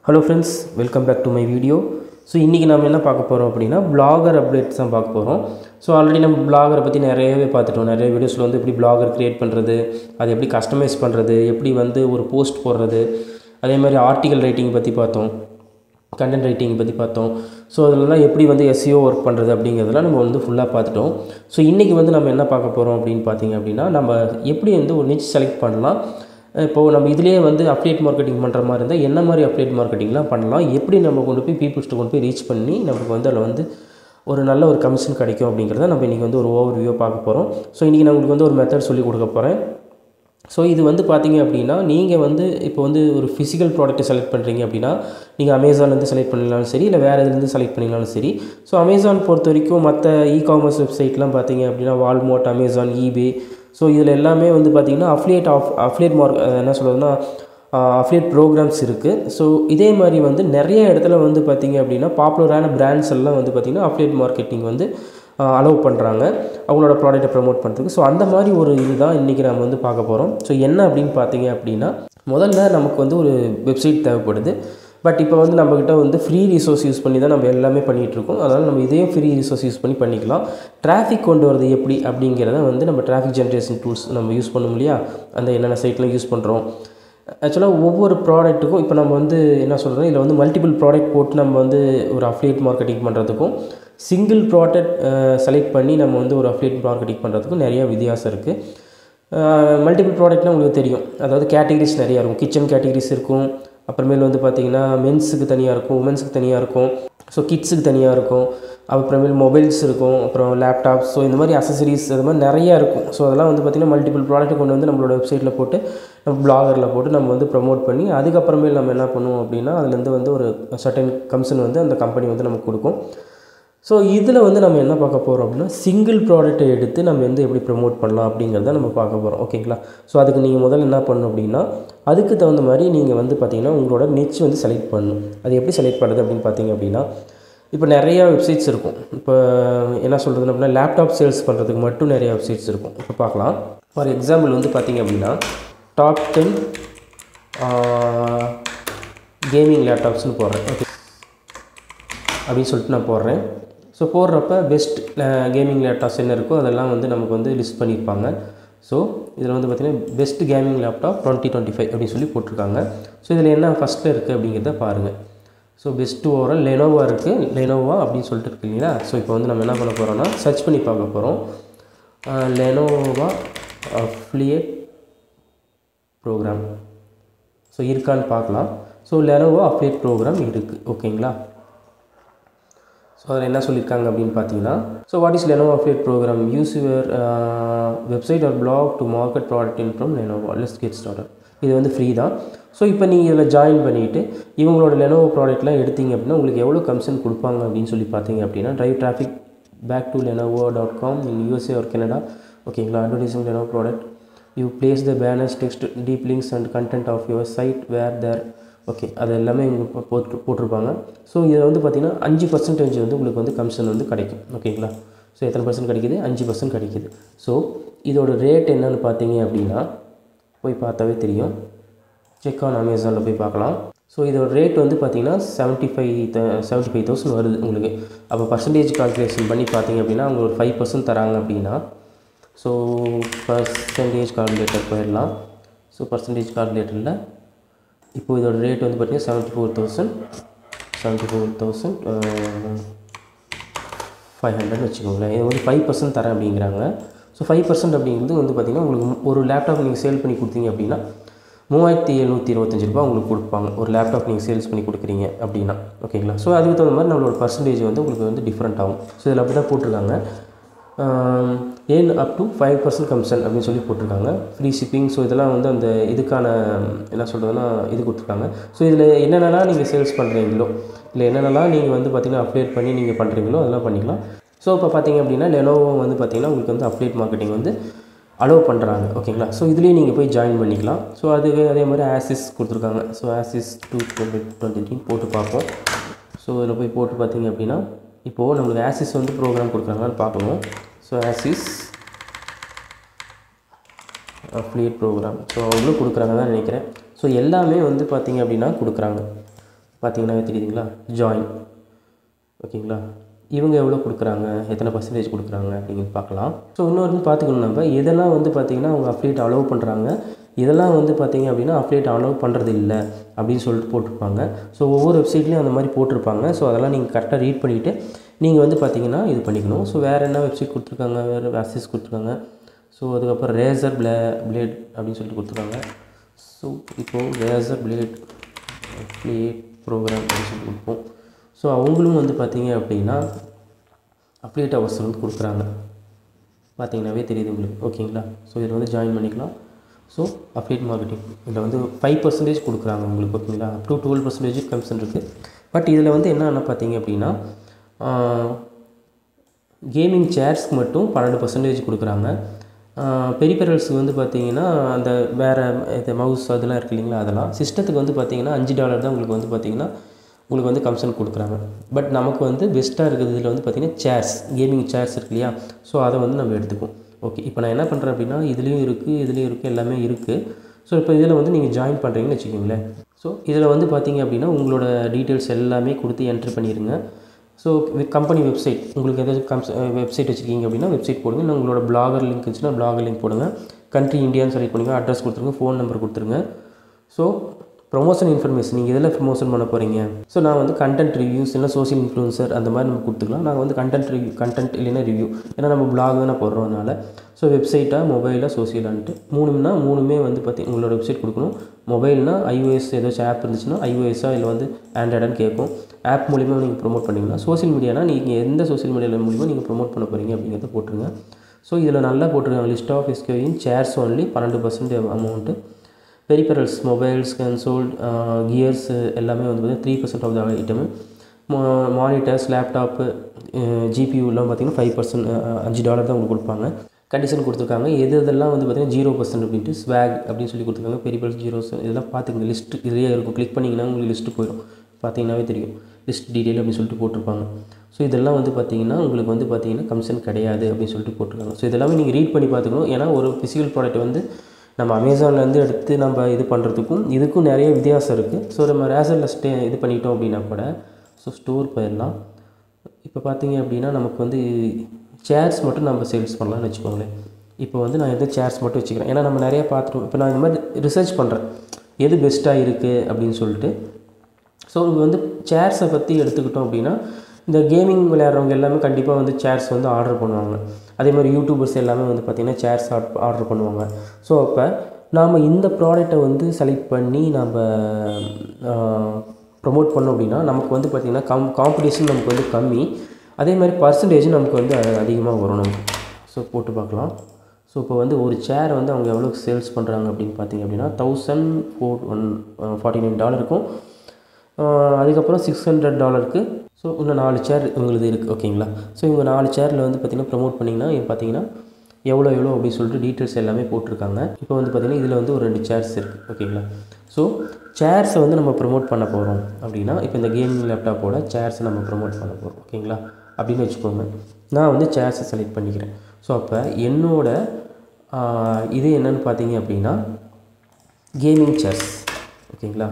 Hello friends, welcome back to my video. So இன்னைக்கு நாம என்ன பார்க்க போறோம் அப்படினா blogger updates தான் பார்க்க போறோம். So ஆல்ரெடி நம்ம blogger பத்தி நிறையவே பார்த்துட்டோம். நிறைய வீடியோஸ்ல வந்து எப்படி blogger கிரியேட் பண்றது, அது எப்படி கஸ்டமைஸ் பண்றது, எப்படி வந்து ஒரு போஸ்ட் போடுறது, அதே மாதிரி ஆர்டிகல் ரைட்டிங் பத்தி பார்த்தோம். கண்டென்ட் ரைட்டிங் பத்தி பார்த்தோம். ஸோ அதெல்லாம் எப்படி வந்து SEO ஒர்க் பண்ணுறது அப்படிங்கிறதெல்லாம் நம்ம வந்து ஃபுல்லாக பார்த்துட்டோம். ஸோ இன்றைக்கி வந்து நம்ம என்ன பார்க்க போகிறோம் அப்படின்னு பார்த்தீங்க அப்படின்னா, நம்ம எப்படி வந்து ஒரு நிச் செலக்ட் பண்ணலாம். இப்போது நம்ம இதிலேயே வந்து அஃபிலியேட் மார்க்கெட்டிங் பண்ணுற மாதிரி இருந்தால் என்ன மாதிரி அஃபிலியேட் மார்க்கெட்டிங்லாம் பண்ணலாம், எப்படி நம்ம கொண்டு போய் பீப்புள்ஸ்ட்டு கொண்டு போய் ரீச் பண்ணி நமக்கு வந்து அதில் வந்து ஒரு நல்ல ஒரு கமிஷன் கிடைக்கும் அப்படிங்கிறத நம்ம இன்றைக்கி வந்து ஒரு ஓவர் பார்க்க போகிறோம். ஸோ இன்றைக்கி நான் உங்களுக்கு வந்து ஒரு மெத்தட் சொல்லி கொடுக்க போகிறேன். ஸோ இது வந்து பார்த்தீங்க அப்படின்னா, நீங்கள் வந்து இப்போ வந்து ஒரு ஃபிசிக்கல் ப்ராடக்ட்டை செலக்ட் பண்ணுறீங்க அப்படின்னா, நீங்கள் அமேசான்லேருந்து செலக்ட் பண்ணிங்கனாலும் சரி, இல்லை வேறு எதுலேருந்து செலக்ட் பண்ணிங்கனாலும் சரி. ஸோ அமேசான் பொறுத்த வரைக்கும் மற்ற காமர்ஸ் வெப்சைட்லாம் பார்த்தீங்க அப்படின்னா, வால்மார்ட், அமேசான், ஈபே, ஸோ இதில் எல்லாமே வந்து பார்த்திங்கன்னா அஃபிலியேட் என்ன சொல்கிறதுனா அஃபிலியேட் ப்ரோக்ராம்ஸ் இருக்குது. ஸோ இதே மாதிரி வந்து நிறைய இடத்துல வந்து பார்த்திங்க அப்படின்னா, பாப்புலரான பிராண்ட்ஸ் எல்லாம் வந்து பார்த்திங்கன்னா அஃபிலியேட் மார்க்கெட்டிங் வந்து அலோவ் பண்ணுறாங்க அவங்களோட ப்ராடக்ட்டை ப்ரமோட் பண்ணுறதுக்கு. ஸோ அந்த மாதிரி ஒரு இதுதான் இன்றைக்கி நம்ம வந்து பார்க்க போகிறோம். ஸோ என்ன அப்படின்னு பார்த்தீங்க அப்படின்னா, முதல்ல நமக்கு வந்து ஒரு வெப்சைட் தேவைப்படுது. பட் இப்போ வந்து நம்மக்கிட்ட வந்து ஃப்ரீ ரிசோர்ஸ் யூஸ் பண்ணி தான் நம்ம எல்லாமே பண்ணிகிட்ருக்கோம். அதனால் நம்ம இதையும் ஃப்ரீ ரிசோர்ஸ் யூஸ் பண்ணி பண்ணிக்கலாம். டிராஃபிக் கொண்டு வரது எப்படி அப்படிங்கிறத வந்து நம்ம டிராஃபிக் ஜென்ரேஷன் டூல்ஸ் நம்ம யூஸ் பண்ணோம் இல்லையா, அந்த என்னென்ன சைட்லாம் யூஸ் பண்ணுறோம். ஆக்சுவலாக ஒவ்வொரு ப்ராடக்ட்டுக்கும் இப்போ நம்ம வந்து என்ன சொல்கிறோம், இதில் வந்து மல்டிபிள் ப்ராடக்ட் போட்டு நம்ம வந்து ஒரு அஃபிலியேட் மார்க்கெட்டிங் பண்ணுறதுக்கும், சிங்கிள் ப்ராடக்ட் செலக்ட் பண்ணி நம்ம வந்து ஒரு அஃபிலியேட் மார்க்கெட்டிங் பண்ணுறதுக்கும் நிறையா வித்தியாசம் இருக்குது. மல்டிபிள் ப்ராடக்ட்னால் உங்களுக்கு தெரியும், அதாவது கேட்டகரிஸ் நிறையா இருக்கும். கிச்சன் கேட்டகரிஸ் இருக்கும், அப்புறமேல் வந்து பார்த்திங்கன்னா மென்ஸுக்கு தனியாக இருக்கும், உமன்ஸுக்கு தனியாக இருக்கும், ஸோ கிட்ஸுக்கு தனியாக இருக்கும், அப்புறமேல் மொபைல்ஸ் இருக்கும், அப்புறம் லேப்டாப்ஸ், ஸோ இந்த மாதிரி அசசரிஸ் அது மாதிரி நிறையா இருக்கும். ஸோ அதெல்லாம் வந்து பார்த்திங்கன்னா மல்டிபிள் ப்ராடக்ட்டை கொண்டு வந்து நம்மளோட வெப்சைட்டில் போட்டு நம்ம பிளாகரில் போட்டு நம்ம வந்து ப்ரமோட் பண்ணி அதுக்கப்புறமேல் நம்ம என்ன பண்ணுவோம் அப்படின்னா, அதுலேருந்து வந்து ஒரு சர்டன் கமிஷன் வந்து அந்த கம்பெனி வந்து நமக்கு கொடுக்கும். ஸோ இதில் வந்து நம்ம என்ன பார்க்க போகிறோம் அப்படின்னா, சிங்கிள் ப்ராடக்ட்டை எடுத்து நம்ம வந்து எப்படி ப்ரமோட் பண்ணலாம் அப்படிங்கிறத நம்ம பார்க்க போகிறோம். ஓகேங்களா? ஸோ அதுக்கு நீங்கள் முதல்ல என்ன பண்ணணும் அப்படின்னா, அதுக்கு தகுந்த மாதிரி நீங்கள் வந்து பார்த்திங்கன்னா உங்களோட நிச் வந்து செலக்ட் பண்ணணும். அது எப்படி செலக்ட் பண்ணுறது அப்படின்னு பார்த்தீங்க அப்படின்னா, இப்போ நிறையா வெப்சைட்ஸ் இருக்கும். இப்போ என்ன சொல்கிறது அப்படின்னா, லேப்டாப் சேல்ஸ் பண்ணுறதுக்கு மட்டும் நிறையா வெப்சைட்ஸ் இருக்கும். இப்போ பார்க்கலாம். ஃபார் எக்ஸாம்பிள் வந்து பார்த்திங்க அப்படின்னா, டாப் 10 கேமிங் லேப்டாப்ஸ்னு போடுறேன். ஓகே அப்படின்னு சொல்லிட்டு நான் போடுறேன். ஸோ போடுறப்ப பெஸ்ட் கேமிங் லேப்டாப்ஸ் என்ன இருக்கோ அதெல்லாம் வந்து நமக்கு வந்து லிஸ்ட் பண்ணியிருப்பாங்க. ஸோ இதில் வந்து பார்த்திங்கன்னா பெஸ்ட் கேமிங் லேப்டாப் 2025 அப்படின்னு சொல்லி போட்டிருக்காங்க. ஸோ இதில் என்ன ஃபஸ்ட்டில் இருக்குது அப்படிங்கிறத பாருங்கள். ஸோ பெஸ்ட்டு ஓவரால் லெனோவா இருக்குது, லெனோவா அப்படின்னு சொல்லிட்டு இருக்கு இல்லைங்களா. ஸோ இப்போ வந்து நம்ம என்ன பண்ண போகிறோம்னா, சர்ச் பண்ணி பார்க்க போகிறோம். லெனோவா அஃபிலியேட் ப்ரோக்ராம் ஸோ இருக்கான்னு பார்க்கலாம். ஸோ லெனோவா அஃபிலியேட் ப்ரோக்ராம் இருக்குது. ஓகேங்களா? ஸோ அதில் என்ன சொல்லியிருக்காங்க அப்படின்னு பார்த்தீங்கன்னா, so what is Lenovo affiliate programme, use your website or blog to market product in from Lenovo, let's get started. இது வந்து ஃப்ரீ தான். ஸோ இப்போ நீங்கள் இதில் ஜாயின் பண்ணிவிட்டு இவங்களோட லெனோவா ப்ராடக்ட்லாம் எடுத்தீங்க அப்படின்னா உங்களுக்கு எவ்வளோ கமிஷன் கொடுப்பாங்க அப்படின்னு சொல்லி பார்த்தீங்க அப்படின்னா, drive traffic back to lenovo.com in USA or Canada. ஓகேங்களா? Advertising Lenovo product, you place the banners, text, deep links and content of your site where there. Okay, அது எல்லாமே இங்கே போட்டிருப்பாங்க. ஸோ இதை வந்து பார்த்திங்கன்னா 5% வந்து உங்களுக்கு வந்து கமிஷன் வந்து கிடைக்கும். ஓகேங்களா? ஸோ எத்தனை பர்சன்ட் கிடைக்கிது? 5% கிடைக்கிது. ஸோ இதோட ரேட் என்னென்னு பார்த்தீங்க அப்படின்னா, போய் பார்த்தாவே தெரியும். செக் ஆன் அமேசானில் போய் பார்க்கலாம். ஸோ இதோட ரேட் வந்து பார்த்திங்கன்னா 75,000 வருது உங்களுக்கு. அப்போ பர்சன்டேஜ் கால்குலேஷன் பண்ணி பார்த்தீங்க அப்படின்னா அவங்க ஒரு 5% தராங்க அப்படின்னா, ஸோ பர்சன்டேஜ் கால்குலேட்டர் போயிடலாம். ஸோ பர்சன்டேஜ் கால்குலேட்டரில் இப்போது இதோட ரேட் வந்து பார்த்திங்கன்னா 74,500 வச்சுக்கோங்களேன். இது வந்து 5% தரேன் அப்படிங்கிறாங்க. ஸோ 5% அப்படிங்கிறது வந்து பார்த்திங்கன்னா உங்களுக்கு ஒரு லேப்டாப் நீங்கள் சேல் பண்ணி கொடுத்தீங்க அப்படின்னா 3,725 ரூபா உங்களுக்கு கொடுப்பாங்க. ஒரு லேப்டாப் நீங்கள் சேல்ஸ் பண்ணி கொடுக்குறீங்க அப்படின்னா. ஓகேங்களா? ஸோ அதுக்கு தகுந்த மாதிரி நம்மளோட பர்சன்டேஜ் வந்து உங்களுக்கு வந்து டிஃப்ரெண்ட் ஆகும். ஸோ இதில் அப்படி தான் போட்டிருக்காங்க. ஏன் அப் டு 5% கமிஷன் அப்படின்னு சொல்லி போட்டிருக்காங்க. Free shipping. ஸோ இதெல்லாம் வந்து அந்த இதுக்கான என்ன சொல்கிறதுனா இது கொடுத்துருக்காங்க. ஸோ இதில் என்னென்னலாம் நீங்கள் சேல்ஸ் பண்ணுறீங்களோ, இல்லை என்னென்னலாம் நீங்கள் வந்து பார்த்திங்கன்னா அப்டேட் பண்ணி நீங்கள் பண்ணுறீங்களோ அதெல்லாம் பண்ணிக்கலாம். ஸோ இப்போ பார்த்திங்க அப்படின்னா லெனோவோ வந்து பார்த்திங்கன்னா உங்களுக்கு வந்து அப்டேட் மார்க்கெட்டிங் வந்து அலோவ் பண்ணுறாங்க. ஓகேங்களா? ஸோ இதுலேயும் நீங்கள் போய் ஜாயின் பண்ணிக்கலாம். ஸோ அதுக்கு அதே மாதிரி ஆசிஸ் கொடுத்துருக்காங்க. ஸோ ஆசிஸ் 2023 போட்டு பார்ப்போம். ஸோ இதில் போய் போட்டு பார்த்திங்க அப்படின்னா இப்போது நம்மளுக்கு ஆசிஸ் வந்து ப்ரோக்ராம் கொடுக்குறாங்கன்னு பார்க்கணும். So Asus affiliate programme so அவங்களும் கொடுக்குறாங்க தான் நினைக்கிறேன். ஸோ எல்லாமே வந்து பார்த்திங்க அப்படின்னா கொடுக்குறாங்க. பார்த்தீங்கன்னாவே தெரியுதுங்களா, ஜாயின். ஓகேங்களா, இவங்க எவ்வளோ கொடுக்குறாங்க, எத்தனை பர்சன்டேஜ் கொடுக்குறாங்க அப்படிங்கிறது பார்க்கலாம். ஸோ இன்னொரு பார்த்துக்கணும், நம்ம இதெல்லாம் வந்து பார்த்திங்கன்னா அவங்க அஃபிலியேட் அலோவ் பண்ணுறாங்க, இதெல்லாம் வந்து பார்த்திங்க அப்படின்னா அஃபிலியேட் அலோவ் பண்ணுறது இல்லை அப்படின்னு சொல்லிட்டு போட்டிருப்பாங்க. ஸோ ஒவ்வொரு வெப்சைட்லேயும் அந்த மாதிரி போட்டிருப்பாங்க. ஸோ அதெல்லாம் நீங்கள் கரெக்டாக ரீட் பண்ணிவிட்டு நீங்கள் வந்து பார்த்திங்கன்னா இது பண்ணிக்கணும். ஸோ வேறு என்ன வெப்சைட் கொடுத்துருக்காங்க, வேறு அசிஸ் கொடுத்துருக்காங்க. ஸோ அதுக்கப்புறம் ரேசர் பிளேட் அப்படின்னு சொல்லிட்டு கொடுத்துருக்காங்க. ஸோ இப்போது ரேசர் பிளேட் அஃபிலியேட் ப்ரோக்ராம் அப்படின்னு சொல்லிட்டு கொடுப்போம். ஸோ அவங்களும் வந்து பார்த்திங்க அப்படின்னா அஃபிலியேட் ஹவர்ஸ் வந்து கொடுக்குறாங்க, பார்த்திங்கனாவே தெரியுது உங்களுக்கு. ஓகேங்களா, ஸோ இதில் வந்து ஜாயின் பண்ணிக்கலாம். ஸோ அஃபிலியேட் மார்க்கெட்டிங் இதில் வந்து 5% கொடுக்குறாங்க உங்களுக்கு. ஓகேங்களா, அப் டு 12% கமிஷன் இருக்குது. பட் இதில் வந்து என்னென்ன பார்த்தீங்க அப்படின்னா கேமிங் சேர்ஸ்க்கு மட்டும் 12% கொடுக்குறாங்க. பெரிபெரல்ஸுக்கு வந்து பார்த்திங்கன்னா அந்த வேறு இது மவுஸ் அதெல்லாம் இருக்குது இல்லைங்களா, அதெல்லாம் சிஸ்டத்துக்கு வந்து பார்த்திங்கன்னா $5 தான் உங்களுக்கு வந்து பார்த்திங்கன்னா உங்களுக்கு வந்து கமிஷன் கொடுக்குறாங்க. பட் நமக்கு வந்து பெஸ்ட்டாக இருக்குது இதில் வந்து பார்த்திங்கன்னா சேர்ஸ், கேமிங் சேர்ஸ் இருக்கு இல்லையா, ஸோ அதை வந்து நம்ம எடுத்துப்போம். ஓகே, இப்போ நான் என்ன பண்ணுறேன் அப்படின்னா இதுலேயும் இருக்குது எல்லாமே இருக்குது. ஸோ இப்போ இதில் வந்து நீங்கள் ஜாயின் பண்ணுறீங்கன்னு வச்சுக்கோங்களேன். ஸோ இதில் வந்து பார்த்திங்க அப்படின்னா உங்களோட டீட்டெயில்ஸ் எல்லாமே கொடுத்து என்ட்ரி பண்ணிடுங்க. ஸோ கம்பெனி வெப்சைட் உங்களுக்கு ஏதாச்சும் வெப்சைட் வச்சுருக்கீங்க அப்படின்னா வெப்சைட் போடுங்க. இல்லை உங்களோட பிளாகர் லிங்க் இருந்துச்சுன்னா பிளாகர் லிங்க் போடுங்க. கண்ட்ரி இந்தியான்னு செலக்ட் பண்ணுங்கள், அட்ரஸ் கொடுத்துருங்க, ஃபோன் நம்பர் கொடுத்துருங்க. ஸோ ப்ரொமோஷன் இன்ஃபர்மேஷன் நீங்கள் எதில் ப்ரொமோஷன் பண்ண போகிறீங்க. ஸோ நான் வந்து கண்டென்ட் ரிவ்யூஸ் இல்லை சோஷியல் இன்ஃப்ளூன்சர் அந்த மாதிரி நம்ம கொடுத்துக்கலாம். நாங்கள் வந்து கண்டென்ட் இல்லைன்னா ரிவ்யூ, ஏன்னா நம்ம பிளாக் தானே போடுறோம்னால. ஸோ வெப்சைட்டாக மொபைலாக சோஷியலான்ட்டு மூணுமே வந்து பார்த்திங்க உங்களோட வெப்சைட் கொடுக்கணும். மொபைல்னால் iOS ஏதாச்சும் ஆப் இருந்துச்சுன்னா iOS-ஆ இல்லை வந்து ஆண்ட்ராய்டான்னு கேட்கும். ஆப் மூலிமா நீங்கள் ப்ரொமோட் பண்ணிங்கன்னா, சோஷியல் மீடியானா நீங்கள் எந்த சோஷியல் மீடியா மூலிமா நீங்கள் ப்ரொமோட் பண்ண போகிறீங்க அப்படிங்கிறத போட்டுருங்க. ஸோ இதில் நல்லா போட்டுருக்காங்க, லிஸ்ட் ஆஃப் எஸ்கேவிங் chairs only 12% amount. Peripherals mobiles, console, gears எல்லாமே வந்து பார்த்திங்கன்னா 3% of the item. Monitors, laptop, ஜிபியூலாம் பார்த்திங்கன்னா 5% $5 தான் உங்களுக்கு கொடுப்பாங்க. கண்டிஷன் கொடுத்துருக்காங்க, இதெல்லாம் வந்து பார்த்திங்கன்னா 0% அப்படின்ட்டு ஸ்வாக் அப்படின்னு சொல்லி கொடுத்துருக்காங்க. பெரிபெரல்ஸ் 0 இதெல்லாம் பார்த்துக்கங்க, லிஸ்ட்டு இதுலேயே இருக்கும். கிளிக் பண்ணிங்கன்னா உங்களுக்கு லிஸ்ட்டு போயிடும், பார்த்தீங்கன்னாவே தெரியும். லிஸ்ட் டீட்டெயில் அப்படின்னு சொல்லிட்டு போட்டிருப்பாங்க. ஸோ இதெல்லாம் வந்து பார்த்திங்கன்னா உங்களுக்கு வந்து பார்த்திங்கன்னா கமிஷன் கிடையாது அப்படின்னு சொல்லிட்டு போட்டிருக்காங்க. ஸோ இதெல்லாமே நீங்கள் ரீட் பண்ணி பார்த்துக்கணும். ஏன்னா ஒரு ஃபிசிக்கல் ப்ராடக்ட் வந்து நம்ம அமேசான்லேருந்து எடுத்து நம்ம இது பண்ணுறதுக்கும் இதுக்கும் நிறைய வித்தியாசம் இருக்குது. ஸோ நம்ம ரேசரில் இது பண்ணிட்டோம் அப்படின்னா கூட ஸோ ஸ்டோர் போயிடலாம். இப்போ பார்த்தீங்க அப்படின்னா நமக்கு வந்து சேர்ஸ் மட்டும் நம்ம சேல்ஸ் பண்ணலாம்னு வச்சுக்கோங்களேன். இப்போ வந்து நான் எது சேர்ஸ் மட்டும் வச்சுக்கிறேன், ஏன்னா நம்ம நிறையா பார்த்துருவோம். இப்போ நான் இந்த மாதிரி ரிசர்ச் பண்ணுறேன் எது பெஸ்ட்டாக இருக்குது அப்படின்னு சொல்லிட்டு. ஸோ இங்கே வந்து சேர்ஸை பற்றி எடுத்துக்கிட்டோம் அப்படின்னா இந்த கேமிங் விளையாடுறவங்க எல்லாமே கண்டிப்பாக வந்து சேர்ஸ் வந்து ஆர்டர் பண்ணுவாங்க. அதே மாதிரி யூடியூபர்ஸ் எல்லாமே வந்து பார்த்திங்கன்னா சேர்ஸ் ஆர்டர் பண்ணுவாங்க. ஸோ அப்போ நாம் இந்த ப்ராடக்டை வந்து செலக்ட் பண்ணி நம்ம ப்ரொமோட் பண்ணோம் அப்படின்னா நமக்கு வந்து பார்த்திங்கன்னா காம்படிஷன் நமக்கு வந்து கம்மி, அதே மாதிரி பர்சன்டேஜ் நமக்கு வந்து அதிகமாக வரும் நமக்கு. ஸோ போட்டு பார்க்கலாம். ஸோ இப்போ வந்து ஒரு சேர் வந்து அவங்க எவ்வளோக்கு சேல்ஸ் பண்ணுறாங்க அப்படின்னு பார்த்திங்க அப்படின்னா $1,449 இருக்கும். அதுக்கப்புறம் $600 ஸோ இன்னும் 4 சேர் உங்களுக்கு இருக்குது. ஓகேங்களா, ஸோ இவங்க 4 சேரில் வந்து பார்த்திங்கன்னா ப்ரொமோட் பண்ணிங்கன்னா பார்த்தீங்கன்னா எவ்வளோ அப்படின்னு சொல்லிட்டு டீட்டெயில்ஸ் எல்லாமே போட்டிருக்காங்க. இப்போ வந்து பார்த்திங்கன்னா இதில் வந்து ஒரு 2 சேர்ஸ் இருக்குது. ஓகேங்களா, ஸோ சேர்ஸை வந்து நம்ம ப்ரொமோட் பண்ண போகிறோம் அப்படின்னா இப்போ இந்த கேமிங் லேப்டாப்போட சேர்ஸை நம்ம ப்ரொமோட் பண்ண போகிறோம். ஓகேங்களா, அப்படின்னு வச்சுக்கோங்க. நான் வந்து சேர்ஸை செலக்ட் பண்ணிக்கிறேன். ஸோ அப்போ என்னோட இது என்னென்னு பார்த்தீங்க அப்படின்னா கேமிங் சேர்ஸ். ஓகேங்களா,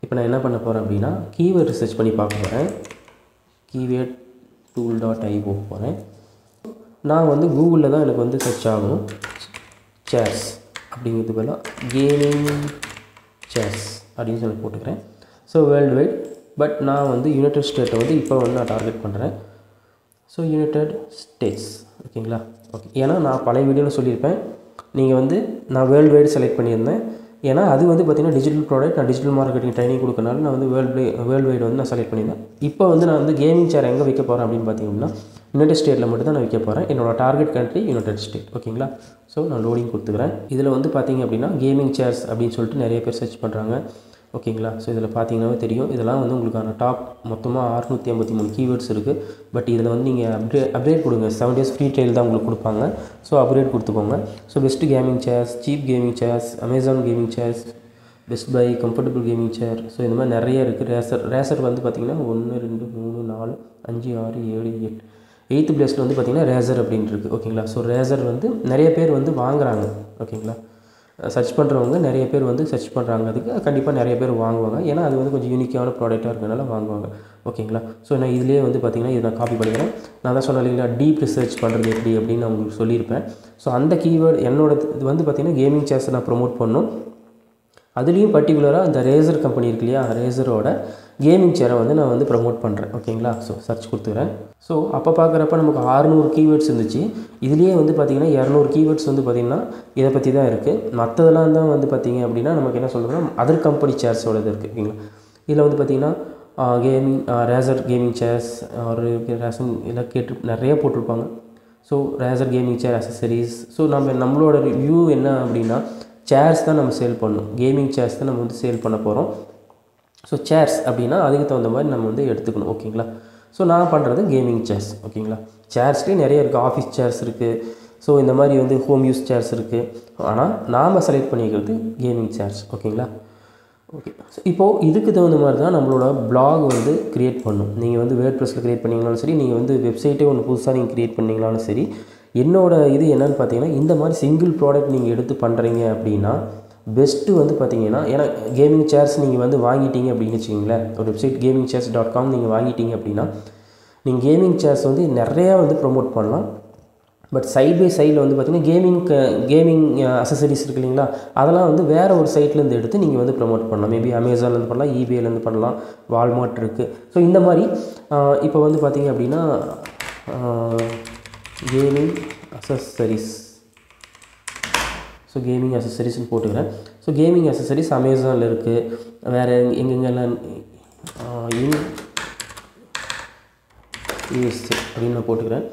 இப்போ நான் என்ன பண்ண போகிறேன் அப்படின்னா கீவேர்ட் ரிசர்ச் பண்ணி பார்க்க போகிறேன். கீவேர்ட் tool.io போகிறேன். நான் வந்து கூகுளில் தான் எனக்கு வந்து சர்ச் ஆகணும். சேர்ஸ் அப்படிங்கிறது பதிலாக கேமிங் சேர்ஸ் அப்படின்னு சொல்லி போட்டுக்கிறேன். ஸோ வேர்ல்டு வைட், பட் நான் வந்து யுனைடெட் ஸ்டேட்டை வந்து இப்போ வந்து நான் டார்கெட் பண்ணுறேன். So United states. ஓகேங்களா, ஓகே. ஏன்னா நான் பழைய வீடியோவில் சொல்லியிருப்பேன், நீங்கள் வந்து நான் வேர்ல்டு வைடு செலக்ட் பண்ணியிருந்தேன். ஏன்னா அது வந்து பார்த்திங்கன்னா டிஜிட்டல் ப்ராடக்ட், நான் டிஜிட்டல் மார்க்கெட்டிங் ட்ரைனிங் கொடுக்கறனால நான் வந்து வேர்ல்டு வைடு வந்து நான் செலக்ட் பண்ணியிருந்தேன். இப்போ வந்து நான் வந்து கேமிங் சேர் எங்கே வைக்க போகிறேன் அப்படின்னு பார்த்தீங்கன்னா யுனைடெட் ஸ்டேட்டில் மட்டும் தான் நான் வைக்க போகிறேன். என்னோட டார்கெட் கண்ட்ரி யுனைடெட் ஸ்டேட். ஓகேங்களா, ஸோ நான் லோடிங் கொடுத்துக்கிறேன். இதில் வந்து பார்த்திங்க அப்படின்னா கேமிங் சேர்ஸ் அப்படின்னு சொல்லிட்டு நிறைய பேர் சர்ச் பண்ணுறாங்க. ஓகேங்களா, ஸோ இதில் பார்த்தீங்கன்னாவே தெரியும். இதெல்லாம் வந்து உங்களுக்கான டாப் மொத்தமாக 653 கீவேர்ட்ஸ் இருக்குது. பட் இதில் வந்து நீங்கள் அப்டேட் கொடுங்க. 7 days ஃப்ரீ ட்ரையல் தான் உங்களுக்கு கொடுப்பாங்க. ஸோ அப்டேட் கொடுத்துக்கோங்க. So best gaming chairs, cheap gaming chairs, Amazon gaming chairs, best buy, comfortable gaming chair. So இந்த மாதிரி நிறைய இருக்குது. ரேசர் வந்து பார்த்திங்கன்னா 1 2 3 4 5 6 7 8 8th பிளேஸில் வந்து பார்த்திங்கன்னா ரேசர் அப்படின்னு இருக்குது. ஓகேங்களா, ஸோ ரேசர் வந்து நிறைய பேர் வந்து வாங்குகிறாங்க. ஓகேங்களா, சர்ச் பண்ணுறவங்க நிறைய பேர் வந்து சர்ச் பண்ணுறாங்க, அதுக்கு கண்டிப்பாக நிறைய பேர் வாங்குவாங்க. ஏன்னா அது வந்து கொஞ்சம் யூனிக்கான ப்ராடக்டாக இருக்கிறனால வாங்குவாங்க. ஓகேங்களா. ஸோ நான் இதிலே வந்து பார்த்திங்கன்னா இதை நான் காப்பி பண்ணிக்கிறேன். நான் தான் சொன்னேன் இல்லைங்களா, டீப் ரிசர்ச் பண்ணுறது எப்படி அப்படின்னு நான் உங்களுக்கு சொல்லியிருப்பேன். ஸோ அந்த கீவேர்டு என்னோட இது வந்து பார்த்திங்கன்னா கேமிங் சேர்ஸை நான் ப்ரொமோட் பண்ணணும். அதுலேயும் பர்டிகுலராக இந்த ரேசர் கம்பெனி இருக்கு இல்லையா, ரேசரோட கேமிங் சேரை வந்து நான் வந்து ப்ரமோட் பண்ணுறேன். ஓகேங்களா. ஸோ சர்ச் கொடுத்துக்கிறேன். ஸோ அப்போ பார்க்குறப்ப நமக்கு 600 கீவேர்ட்ஸ் இருந்துச்சு. இதுலேயே வந்து பார்த்திங்கன்னா 200 கீவேர்ட்ஸ் வந்து பார்த்திங்கன்னா இதை பற்றி தான் இருக்குது. மற்றதெல்லாம் தான் வந்து பார்த்திங்க அப்படின்னா நமக்கு என்ன சொல்கிறோம்னா அதர் கம்பெனி சேர்ஸோட இது இருக்குது. ஓகேங்களா. இதில் வந்து பார்த்திங்கன்னா கேமிங் ரேசர் கேமிங் சேர்ஸ் ஒரு ரேசன் எல்லாம் நிறைய போட்டிருப்பாங்க. ஸோ ரேசர் கேமிங் சேர் அசசரிஸ். ஸோ நம்மளோட வியூ என்ன அப்படின்னா சேர்ஸ் தான் நம்ம சேல் பண்ணணும், கேமிங் சேர்ஸ் தான் நம்ம வந்து சேல் பண்ண போகிறோம். ஸோ சேர்ஸ் அப்படின்னா அதுக்கு தகுந்த மாதிரி நம்ம வந்து எடுத்துக்கணும். ஓகேங்களா. ஸோ நான் பண்ணுறது கேமிங் சேர்ஸ். ஓகேங்களா. சேர்ஸ்லேயே நிறைய இருக்குது, ஆஃபீஸ் சேர்ஸ் இருக்குது. ஸோ இந்த மாதிரி வந்து ஹோம் யூஸ் சேர்ஸ் இருக்குது. ஆனால் நாம் செலக்ட் பண்ணிக்கிறது கேமிங் சேர்ஸ். ஓகேங்களா. ஓகே. ஸோ இப்போது இதுக்கு தகுந்த மாதிரி தான் நம்மளோட பிளாக் வந்து க்ரியேட் பண்ணணும். நீங்கள் வந்து வேர்ட்ப்ரெஸ்ஸில் க்ரியேட் பண்ணிங்கனாலும் சரி, நீங்கள் வந்து வெப்சைட்டே ஒன்று புதுசாக நீங்கள் க்ரியேட் பண்ணிங்கனாலும் சரி, என்னோடய இது என்னென்னு பார்த்தீங்கன்னா இந்த மாதிரி சிங்கிள் ப்ராடக்ட் நீங்கள் எடுத்து பண்ணுறீங்க அப்படின்னா பெஸ்ட்டு வந்து பார்த்தீங்கன்னா, ஏன்னா கேமிங் சேர்ஸ் நீங்கள் வந்து வாங்கிட்டீங்க அப்படின்னு வச்சுக்கிங்களேன், ஒரு வெப்சைட் gamingchairs.com நீங்கள் வாங்கிட்டீங்க அப்படின்னா நீங்கள் கேமிங் சேர்ஸ் வந்து நிறையா வந்து ப்ரொமோட் பண்ணலாம். பட் சைட் பை சைடில் வந்து பார்த்திங்கன்னா கேமிங் அசசரிஸ் இருக்குது இல்லைங்களா, அதெல்லாம் வந்து வேறு ஒரு சைட்லேருந்து எடுத்து நீங்கள் வந்து ப்ரொமோட் பண்ணலாம். மேபி அமேசான்லேருந்து பண்ணலாம், ஈபேலேருந்து பண்ணலாம், வால்மார்ட் இருக்குது. ஸோ இந்த மாதிரி இப்போ வந்து பார்த்திங்க அப்படின்னா கேமிங் அசசரிஸ், ஸோ கேமிங் அசசரிஸ்ன்னு போட்டுக்கிறேன். ஸோ கேமிங் அசசரிஸ் அமேசானில் இருக்குது, வேறு எங்கெங்கெல்லாம் யூஎஸ்ஏ அப்படின்னு நான் போட்டுக்கிறேன்.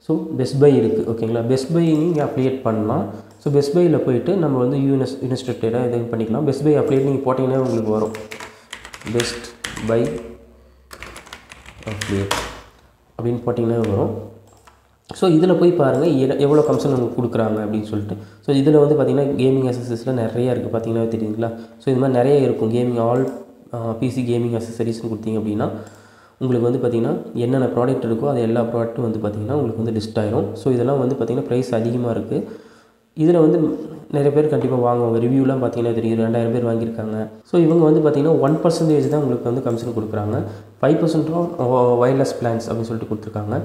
ஸோ பெஸ்ட் பை இருக்குது. ஓகேங்களா. பெஸ்ட் பை நீங்கள் அப்ளிகேட் பண்ணலாம். ஸோ பெஸ்ட் பையில் போய்ட்டு நம்ம வந்து யூனிஸ்ட்ரக்டடாக இது பண்ணிக்கலாம். பெஸ்ட் பை அப்ளிகேட் நீங்கள் போட்டிங்கன்னா உங்களுக்கு வரும் பெஸ்ட் பை அப்ளிகேட் அப்படின்னு போட்டிங்கன்னா வரும். ஸோ இதில் போய் பாருங்கள் எவ்வளோ கமிஷன் உங்களுக்கு கொடுக்குறாங்க அப்படின்னு சொல்லிட்டு. ஸோ இதில் வந்து பார்த்திங்கன்னா கேமிங் அசசரிஸில் நிறையா இருக்குது, பார்த்திங்கன்னா தெரியுங்களா. ஸோ இது மாதிரி நிறைய இருக்கும். கேமிங் ஆல் பிசி கேமிங் அசசரிஸ்னு கொடுத்தீங்க அப்படின்னா உங்களுக்கு வந்து பார்த்திங்கன்னா என்னென்ன ப்ராடக்ட் இருக்கோ அது எல்லா ப்ராடக்ட்டும் வந்து பார்த்திங்கன்னா உங்களுக்கு வந்து லிஸ்ட் ஆயிரும். ஸோ இதெல்லாம் வந்து பார்த்திங்கன்னா ப்ரைஸ் அதிகமாக இருக்குது. இதில் வந்து நிறைய பேர் கண்டிப்பாக வாங்குவாங்க. ரிவ்யூலாம் பார்த்திங்கன்னா தெரியும், 2000 பேர் வாங்கியிருக்காங்க. ஸோ இவங்க வந்து பார்த்திங்கன்னா 1% தான் உங்களுக்கு வந்து கமிஷன் கொடுக்குறாங்க. 5% வயர்லெஸ் பிளான்ஸ் அப்படின்னு சொல்லிட்டு கொடுத்துருக்காங்க.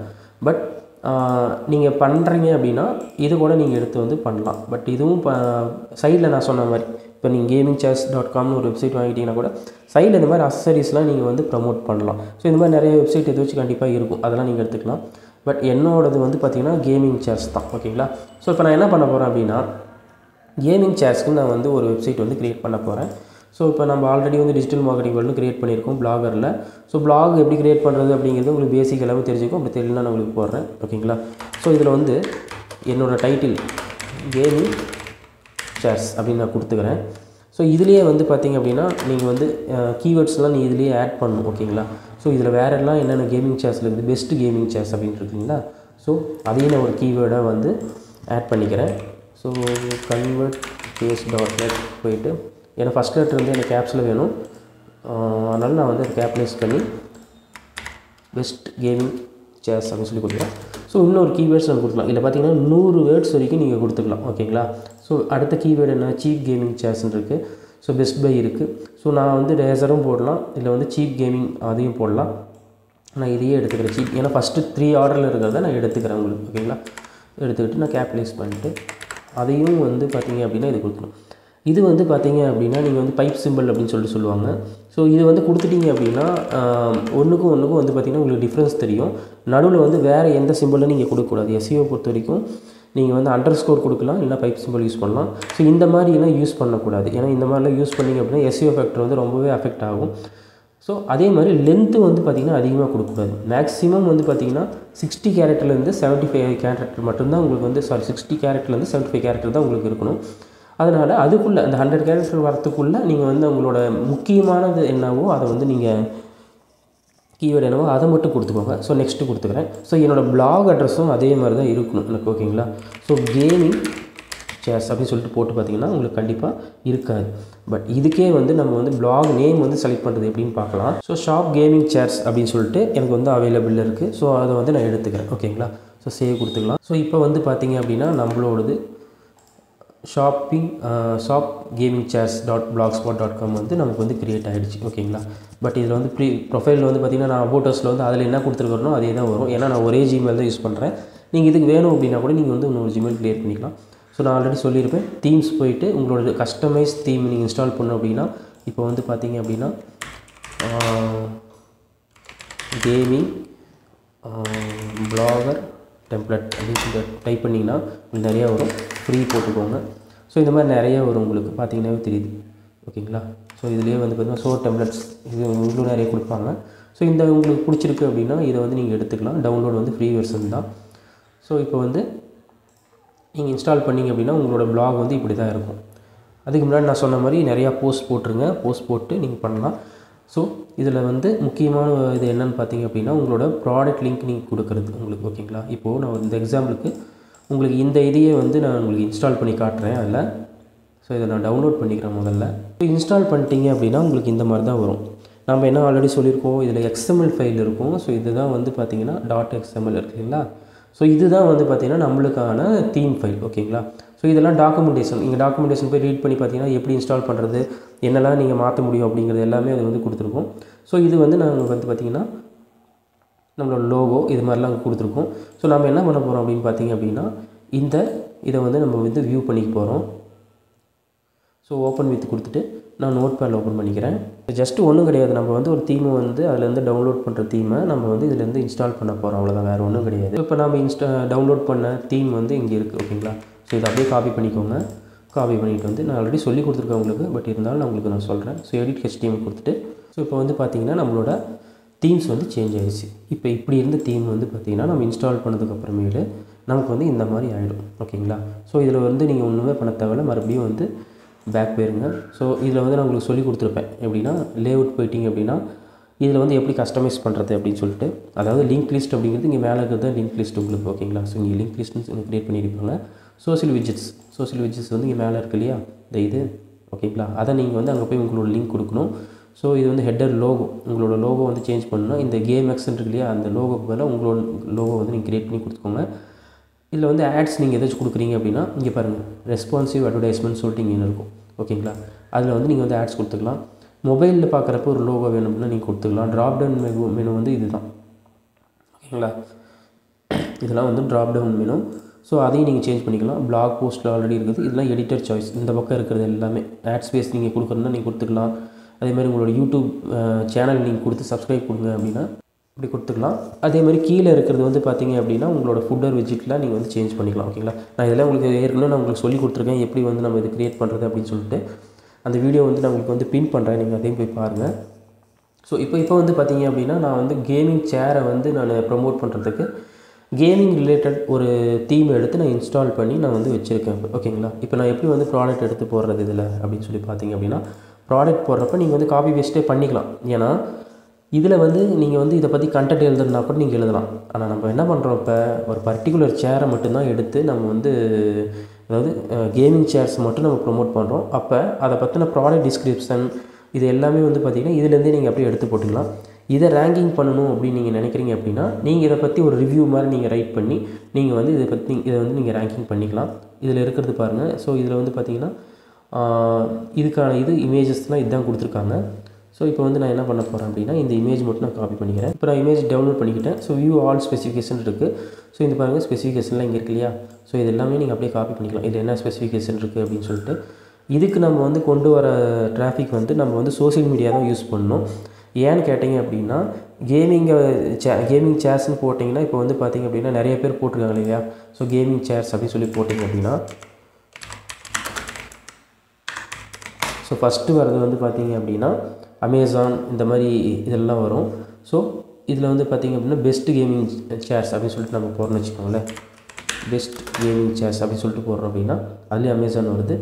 பட் நீங்கள் பண்ணுறீங்க அப்படின்னா இது கூட நீங்கள் எடுத்து வந்து பண்ணலாம். பட் இதுவும் சைடில் நான் சொன்ன மாதிரி இப்போ நீங்கள் gamingchairs.comனு ஒரு வெப்சைட் வாங்கிட்டீங்கன்னா கூட சைடில் இந்த மாதிரி அசசரிஸ்லாம் நீங்கள் வந்து ப்ரமோட் பண்ணலாம். ஸோ இந்த மாதிரி நிறைய வெப்சைட் எது வச்சு கண்டிப்பாக இருக்கும், அதெல்லாம் நீங்கள் எடுத்துக்கலாம். பட் என்னோடது வந்து பார்த்திங்கன்னா கேமிங் சேர்ஸ் தான். ஓகேங்களா. ஸோ இப்போ நான் என்ன பண்ண போகிறேன் அப்படின்னா கேமிங் சேர்ஸ்க்கு நான் வந்து ஒரு வெப்சைட் வந்து க்ரியேட் பண்ண போகிறேன். ஸோ இப்போ நம்ம ஆல்ரெடி வந்து டிஜிட்டல் மார்க்கெட்டிங் வேர்ல்டு க்ரியேட் பண்ணியிருக்கோம் பிளாகரில். ஸோ பிளாக் எப்படி க்ரியேட் பண்ணுறது அப்படிங்கிறது உங்களுக்கு பேசிக் எல்லாமே தெரிஞ்சுக்கும். அப்படி தெரியலனா நான் உங்களுக்கு போடுறேன். ஓகேங்களா. ஸோ இதில் வந்து என்னோடய டைட்டில் கேமிங் சேர்ஸ் அப்படின்னு நான் கொடுத்துக்கிறேன். ஸோ இதுலேயே வந்து பார்த்திங்க அப்படின்னா நீங்கள் வந்து கீவேர்ட்ஸ்லாம் நீ இதுலேயே ஆட் பண்ணணும். ஓகேங்களா. ஸோ இதில் வேறெல்லாம் என்னென்ன கேமிங் சேர்ஸில் இருக்குது, பெஸ்ட் கேமிங் சேர்ஸ் அப்படின்னு இருக்குங்களா. ஸோ அதையும் நான் ஒரு கீவேர்டாக வந்து ஆட் பண்ணிக்கிறேன். ஸோ convertcase.net போயிட்டு ஏன்னா ஃபஸ்ட் லெட்டர் வந்து எனக்கு கேப்ஸில் வேணும், அதனால் நான் வந்து கேப்லைஸ் பண்ணி பெஸ்ட் கேமிங் சேர்ஸ் அப்படின்னு சொல்லி கொடுக்குறேன். ஸோ இன்னொரு கீவேர்ட்ஸ் நம்ம கொடுக்கலாம். இதில் பார்த்தீங்கன்னா 100 வேர்ட்ஸ் வரைக்கும் நீங்கள் கொடுத்துக்கலாம். ஓகேங்களா. ஸோ அடுத்த கீவேர்டு என்ன, சீப் கேமிங் சேர்ஸ்ன்னு இருக்குது. ஸோ பெஸ்ட் பை இருக்குது. ஸோ நான் வந்து ரேசரும் போடலாம், இல்லை வந்து சீப் கேமிங் அதையும் போடலாம். நான் இதையே எடுத்துக்கிறேன் சீப், ஏன்னா ஃபஸ்ட்டு 3 ஆர்டரில் இருக்கிறத நான் எடுத்துக்கிறேன் உங்களுக்கு. ஓகேங்களா. எடுத்துக்கிட்டு நான் கேப்லைஸ் பண்ணிட்டு அதையும் வந்து பார்த்திங்க அப்படின்னா இது கொடுக்கணும். இது வந்து பார்த்திங்க அப்படின்னா நீங்கள் வந்து பைப் சிம்பிள் அப்படின்னு சொல்லிட்டு சொல்லுவாங்க. ஸோ இது வந்து கொடுத்துட்டிங்க அப்படின்னா ஒன்றுக்கும் வந்து பார்த்திங்கன்னா உங்களுக்கு டிஃப்ரென்ஸ் தெரியும். நடுவில் வந்து வேறு எந்த சிம்பிளும் நீங்கள் கொடுக்கக்கூடாது. எஸ்இஓ பொறுத்த வரைக்கும் நீங்கள் வந்து அண்டர்ஸ்கோர் கொடுக்கலாம், இல்லைனா பைப் சிம்பிள் யூஸ் பண்ணலாம். ஸோ இந்த மாதிரிலாம் யூஸ் பண்ணக்கூடாது. ஏன்னா இந்த மாதிரிலாம் யூஸ் பண்ணிங்க அப்படின்னா எஸ்இஓ ஃபேக்டர் வந்து ரொம்பவே அஃபெக்ட் ஆகும். ஸோ அதே மாதிரி லென்த்து வந்து பார்த்திங்கன்னா அதிகமாக கொடுக்கக்கூடாது. மேக்ஸிமம் வந்து பார்த்திங்கன்னா 60 கேரக்டர்லேருந்து 75 கேரக்டர் மட்டும்தான் உங்களுக்கு வந்து 60 கேரக்டர்லேருந்து 75 கேரக்டர் தான் உங்களுக்கு இருக்கணும். அதனால் அதுக்குள்ளே அந்த 100 கேரக்டர் வரத்துக்குள்ளே நீங்கள் வந்து உங்களோட முக்கியமானது என்னவோ அதை வந்து நீங்கள் கீவேர்டு என்னவோ அதை மட்டும் கொடுத்துக்கோங்க. ஸோ நெக்ஸ்ட்டு கொடுத்துக்கிறேன். ஸோ என்னோடய பிளாக் அட்ரஸும் அதே மாதிரி தான் இருக்கணும் எனக்கு. ஓகேங்களா. ஸோ கேமிங் சேர்ஸ் அப்படின்னு சொல்லிட்டு போட்டு பார்த்திங்கன்னா உங்களுக்கு கண்டிப்பாக இருக்காது. பட் இதுக்கே வந்து நம்ம வந்து பிளாக் நேம் வந்து செலக்ட் பண்ணுறது எப்படின்னு பார்க்கலாம். ஸோ ஷாப் கேமிங் சேர்ஸ் அப்படின்னு சொல்லிட்டு எனக்கு வந்து அவைலபிள் இருக்குது. ஸோ அதை வந்து நான் எடுத்துக்கிறேன். ஓகேங்களா. ஸோ சேவ் கொடுத்துக்கலாம். ஸோ இப்போ வந்து பார்த்திங்க அப்படின்னா நம்மளோடது ஷாப் கேமிங் சேர்ஸ் .blogspot.com வந்து நமக்கு வந்து க்ரியேட் ஆகிடுச்சு ஓகேங்களா. பட் இதில் வந்து ப்ரொஃபைலில் வந்து பார்த்திங்கன்னா நான் அபோட்டஸில் வந்து அதில் என்ன கொடுத்துருக்கணும் அதே தான் வரும். ஏன்னா நான் ஒரே ஜிமெயில் தான் யூஸ் பண்ணுறேன். நீங்கள் இதுக்கு வேணும் அப்படின்னா கூட நீங்கள் வந்து இன்னொரு ஜிமெயில் க்ரியேட் பண்ணிக்கலாம். ஸோ நான் ஆல்ரெடி சொல்லியிருப்பேன், தீம்ஸ் போயிட்டு உங்களோட கஸ்டமைஸ் தீம் நீங்கள் இன்ஸ்டால் பண்ணணும் அப்படின்னா இப்போ வந்து பார்த்தீங்க அப்படின்னா கேமிங் பிளாகர் டெம்ப்ளேட் அப்படின்னு சொல்லி டைப் பண்ணிங்கன்னா உங்களுக்கு நிறையா வரும். ஃப்ரீ போட்டுக்கோங்க. ஸோ இந்த மாதிரி நிறைய வரும் உங்களுக்கு பார்த்தீங்கன்னாவே தெரியுது ஓகேங்களா. ஸோ இதுலேயே வந்து பார்த்திங்கன்னா ஷோ டெம்ப்ளேட்ஸ் இது உங்களுக்கு நிறைய கொடுப்பாங்க. ஸோ இந்த உங்களுக்கு பிடிச்சிருக்கு அப்படின்னா இதை வந்து நீங்கள் எடுத்துக்கலாம். டவுன்லோட் வந்து ஃப்ரீ வெர்ஷன் தான். ஸோ இப்போ வந்து நீங்கள் இன்ஸ்டால் பண்ணிங்க அப்படின்னா உங்களோட பிளாக் வந்து இப்படி தான் இருக்கும். அதுக்கு முன்னாடி நான் சொன்ன மாதிரி நிறையா போஸ்ட் போட்டுருங்க. போஸ்ட் போட்டு நீங்கள் பண்ணலாம். ஸோ இதில் வந்து முக்கியமான இது என்னென்னு பார்த்தீங்க அப்படின்னா உங்களோட ப்ராடக்ட் லிங்க் நீங்கள் கொடுக்குறது உங்களுக்கு ஓகேங்களா. இப்போது நான் இந்த எக்ஸாம்பிளுக்கு உங்களுக்கு இந்த இதையே வந்து நான் உங்களுக்கு இன்ஸ்டால் பண்ணி காட்டுறேன் அதில். ஸோ இதை நான் டவுன்லோட் பண்ணிக்கிறேன் முதல்ல. இப்போ இன்ஸ்டால் பண்ணிட்டீங்க அப்படின்னா உங்களுக்கு இந்த மாதிரி தான் வரும். நம்ம என்ன ஆல்ரெடி சொல்லியிருக்கோம், இதில் XML ஃபைல் இருக்கும். ஸோ இதுதான் வந்து பார்த்திங்கன்னா .xml இருக்குங்களா. ஸோ இதுதான் வந்து பார்த்திங்கன்னா நம்மளுக்கான தீம் ஃபைல் ஓகேங்களா. ஸோ இதெல்லாம் டாக்குமெண்டேஷன். நீங்கள் டாக்குமெண்டேஷன் போய் ரீட் பண்ணி பார்த்தீங்கன்னா எப்படி இன்ஸ்டால் பண்ணுறது, என்னெல்லாம் நீங்கள் மாற்ற முடியும் அப்படிங்கிறது எல்லாமே அது வந்து கொடுத்துருக்கோம். ஸோ இது வந்து நாங்கள் வந்து பார்த்திங்கன்னா நம்மளோட லோகோ இது மாதிரிலாம் கொடுத்துருக்கோம். ஸோ நம்ம என்ன பண்ண போகிறோம் அப்படின்னு பார்த்தீங்க அப்படின்னா இதை வந்து நம்ம வந்து வியூ பண்ணிக்க போகிறோம். ஸோ ஓப்பன் வித் கொடுத்துட்டு நான் நோட் பேடில் ஓப்பன் பண்ணிக்கிறேன். ஜஸ்ட்டு ஒன்றும் கிடையாது, நம்ம வந்து ஒரு தீமை வந்து அதிலேருந்து டவுன்லோட் பண்ணுற தீமை நம்ம வந்து இதிலேருந்து இன்ஸ்டால் பண்ண போகிறோம், அவ்வளோதான், வேறு ஒன்றும் கிடையாது. இப்போ நம்ம டவுன்லோட் பண்ண தீம் வந்து இங்கே இருக்குது ஓகேங்களா. ஸோ இதை அப்படியே காப்பி பண்ணிக்கோங்க. காப்பி பண்ணிவிட்டு வந்து நான் ஆல்ரெடி சொல்லி கொடுத்துருக்கேன் உங்களுக்கு, பட் இருந்தாலும் நான் உங்களுக்கு நான் சொல்கிறேன். ஸோ எடிட் HTML கொடுத்துட்டு ஸோ இப்போ வந்து பார்த்திங்கன்னா நம்மளோட தீம்ஸ் வந்து சேஞ்ச் ஆகிடுச்சு. இப்போ இப்படி இருந்த தீம் வந்து பார்த்திங்கன்னா நம்ம இன்ஸ்டால் பண்ணதுக்கப்புறமேலு நமக்கு வந்து இந்த மாதிரி ஆகிடும் ஓகேங்களா. ஸோ இதில் வந்து நீங்கள் ஒன்றுமே பண்ண தேவையில்ல, மறுபடியும் வந்து பேக் போயிருங்க. ஸோ இதில் வந்து நான் உங்களுக்கு சொல்லி கொடுத்துருப்பேன் எப்படின்னா லேஅவுட் போயிட்டிங்க அப்படின்னா இதில் வந்து எப்படி கஸ்டமைஸ் பண்ணுறது அப்படின்னு சொல்லிட்டு, அதாவது லிங்க் லிஸ்ட் அப்படிங்கிறது இங்கே மேலே இருக்கிறது லிங்க் லிஸ்ட் உங்களுக்கு ஓகேங்களா. ஸோ இங்கே லிங்க் லிஸ்ட்னு க்ரியேட் பண்ணியிருப்பாங்க. சோஷியல் விட்ஜெட்ஸ் வந்து இங்கே மேலே இருக்கு இல்லையா, இது ஓகேங்களா. அதை நீங்கள் வந்து அங்கே போய் உங்களோட லிங்க் கொடுக்கணும். ஸோ இது வந்து ஹெட்டர் லோகோ, உங்களோட லோகோ வந்து சேஞ்ச் பண்ணணும். இந்த GameX இருக்கு இல்லையா, அந்த லோகோக்கு பதிலாக உங்களோட லோகோ வந்து நீங்கள் க்ரியேட் பண்ணி கொடுத்துக்கோங்க. இதில் வந்து ஆட்ஸ் நீங்கள் எதாச்சும் கொடுக்குறீங்க அப்படின்னா இங்கே பாருங்கள் ரெஸ்பான்சிவ் அட்வர்டைஸ்மெண்ட் சொல்லிட்டு இங்கே இருக்கும் ஓகேங்களா. அதில் வந்து நீங்கள் வந்து ஆட்ஸ் கொடுத்துக்கலாம். மொபைலில் பார்க்குறப்ப ஒரு லோகோ வேணும் அப்படின்னா நீங்கள் கொடுத்துக்கலாம். ட்ராப் டவுன் மெனு வந்து இது தான் ஓகேங்களா. இதெல்லாம் வந்து ட்ராப் டவுன் மெனு. ஸோ அதையும் நீங்கள் சேஞ்ச் பண்ணிக்கலாம். பிளாக் போஸ்ட்டில் ஆல்ரெடி இருக்குது. இதெல்லாம் எடிட்டர் சாய்ஸ். இந்த பக்கம் இருக்கிறது எல்லாமே ஆட் ஸ்பேஸ் நீங்கள் கொடுக்குறதுனா நீங்கள் கொடுத்துக்கலாம். அதேமாதிரி உங்களோட யூடியூப் சேனல் நீங்கள் கொடுத்து சப்ஸ்கிரைப் கொடுங்க அப்படின்னா இப்படி கொடுத்துக்கலாம். அதே மாதிரி கீழே இருக்கிறது வந்து பார்த்திங்க அப்படின்னா உங்களோட ஃபுட்டர் விஜிட்டில் நீங்கள் வந்து சேஞ்ச் பண்ணிக்கலாம் ஓகேங்களா. நான் இதெல்லாம் உங்களுக்கு ஏற்கனவே நான் உங்களுக்கு சொல்லி கொடுத்துருக்கேன் எப்படி வந்து நம்ம இது க்ரியேட் பண்ணுறது அப்படின்னு சொல்லிட்டு. அந்த வீடியோ வந்து நான் உங்களுக்கு வந்து பின் பண்ணுறேன், நீங்கள் அதையும் போய் பாருங்கள். ஸோ இப்போ வந்து பார்த்திங்க அப்படின்னா நான் வந்து கேமிங் சேரை வந்து நான் ப்ரமோட் பண்ணுறதுக்கு கேமிங் ரிலேட்டட் ஒரு தீம் எடுத்து நான் இன்ஸ்டால் பண்ணி நான் வந்து வச்சுருக்கேன் ஓகேங்களா. இப்போ நான் எப்படி வந்து ப்ராடக்ட் எடுத்து போடுறது இதில் அப்படின்னு சொல்லி பார்த்தீங்க அப்படின்னா ப்ராடக்ட் போடுறப்ப நீங்கள் வந்து காப்பி பேஸ்ட்டே பண்ணிக்கலாம். ஏன்னா இதில் வந்து நீங்கள் வந்து இதை பற்றி கண்டென்ட் எழுதுனா கூட நீங்கள் எழுதலாம். ஆனால் நம்ம என்ன பண்ணுறோம், இப்போ ஒரு பர்டிகுலர் சேரை மட்டும்தான் எடுத்து நம்ம வந்து அதாவது கேமிங் சேர்ஸ் மட்டும் நம்ம ப்ரொமோட் பண்ணுறோம். அப்போ அதை பற்றின ப்ராடக்ட் டிஸ்கிரிப்ஷன் இது எல்லாமே வந்து பார்த்திங்கன்னா இதுலேருந்தே நீங்கள் அப்படியே எடுத்து போட்டுக்கலாம். இதை ரேங்கிங் பண்ணணும் அப்படின்னு நீங்கள் நினைக்கிறீங்க அப்படின்னா நீங்கள் இதை பற்றி ஒரு ரிவ்யூ மாதிரி நீங்கள் ரைட் பண்ணி நீங்கள் வந்து இதை வந்து நீங்கள் ரேங்கிங் பண்ணிக்கலாம். இதில் இருக்கிறது பாருங்கள். ஸோ இதில் வந்து பார்த்திங்கன்னா இதுக்கான இமேஜஸ்லாம் இதுதான் கொடுத்துருக்காங்க. ஸோ இப்போ வந்து நான் என்ன பண்ண போகிறேன் அப்படின்னா இந்த இமேஜ் மட்டும் நான் காப்பி பண்ணிக்கிறேன். இப்போ நான் இமேஜ் டவுன்லோட் பண்ணிக்கிட்டேன். ஸோ வியூ ஆல் ஸ்பெசிஃபிகேஷன் இருக்குது. ஸோ இந்த பாருங்கள் ஸ்பெசிஃபிகேஷன்லாம் இங்கே இருக்கு இல்லையா. ஸோ இது எல்லாமே நீங்கள் அப்படியே காப்பி பண்ணிக்கலாம். இது என்ன ஸ்பெசிஃபிகேஷன் இருக்குது அப்படின்னு சொல்லிட்டு. இதுக்கு நம்ம வந்து கொண்டு வர டிராஃபிக் வந்து நம்ம வந்து சோஷியல் மீடியா தான் யூஸ் பண்ணணும். ஏன்னு கேட்டிங்க அப்படின்னா கேமிங் சேர்ஸ்னு போட்டிங்கன்னா இப்போ வந்து பார்த்திங்க அப்படின்னா நிறைய பேர் போட்டிருக்காங்க இல்லையா. ஸோ கேமிங் சேர்ஸ் அப்படின்னு சொல்லி போட்டிங்க அப்படின்னா ஸோ ஃபஸ்ட்டு வரது வந்து பார்த்திங்க அப்படின்னா அமேசான் இந்த மாதிரி இதெல்லாம் வரும். ஸோ இதில் வந்து பார்த்திங்க அப்படின்னா பெஸ்ட் கேமிங் சேர்ஸ் அப்படின்னு சொல்லிட்டு நம்ம போகிறோம்னு வச்சுக்கோங்களேன். பெஸ்ட் கேமிங் சேர்ஸ் அப்படின்னு சொல்லிட்டு போடுறோம் அப்படின்னா அதுலேயும் அமேசான் வருது.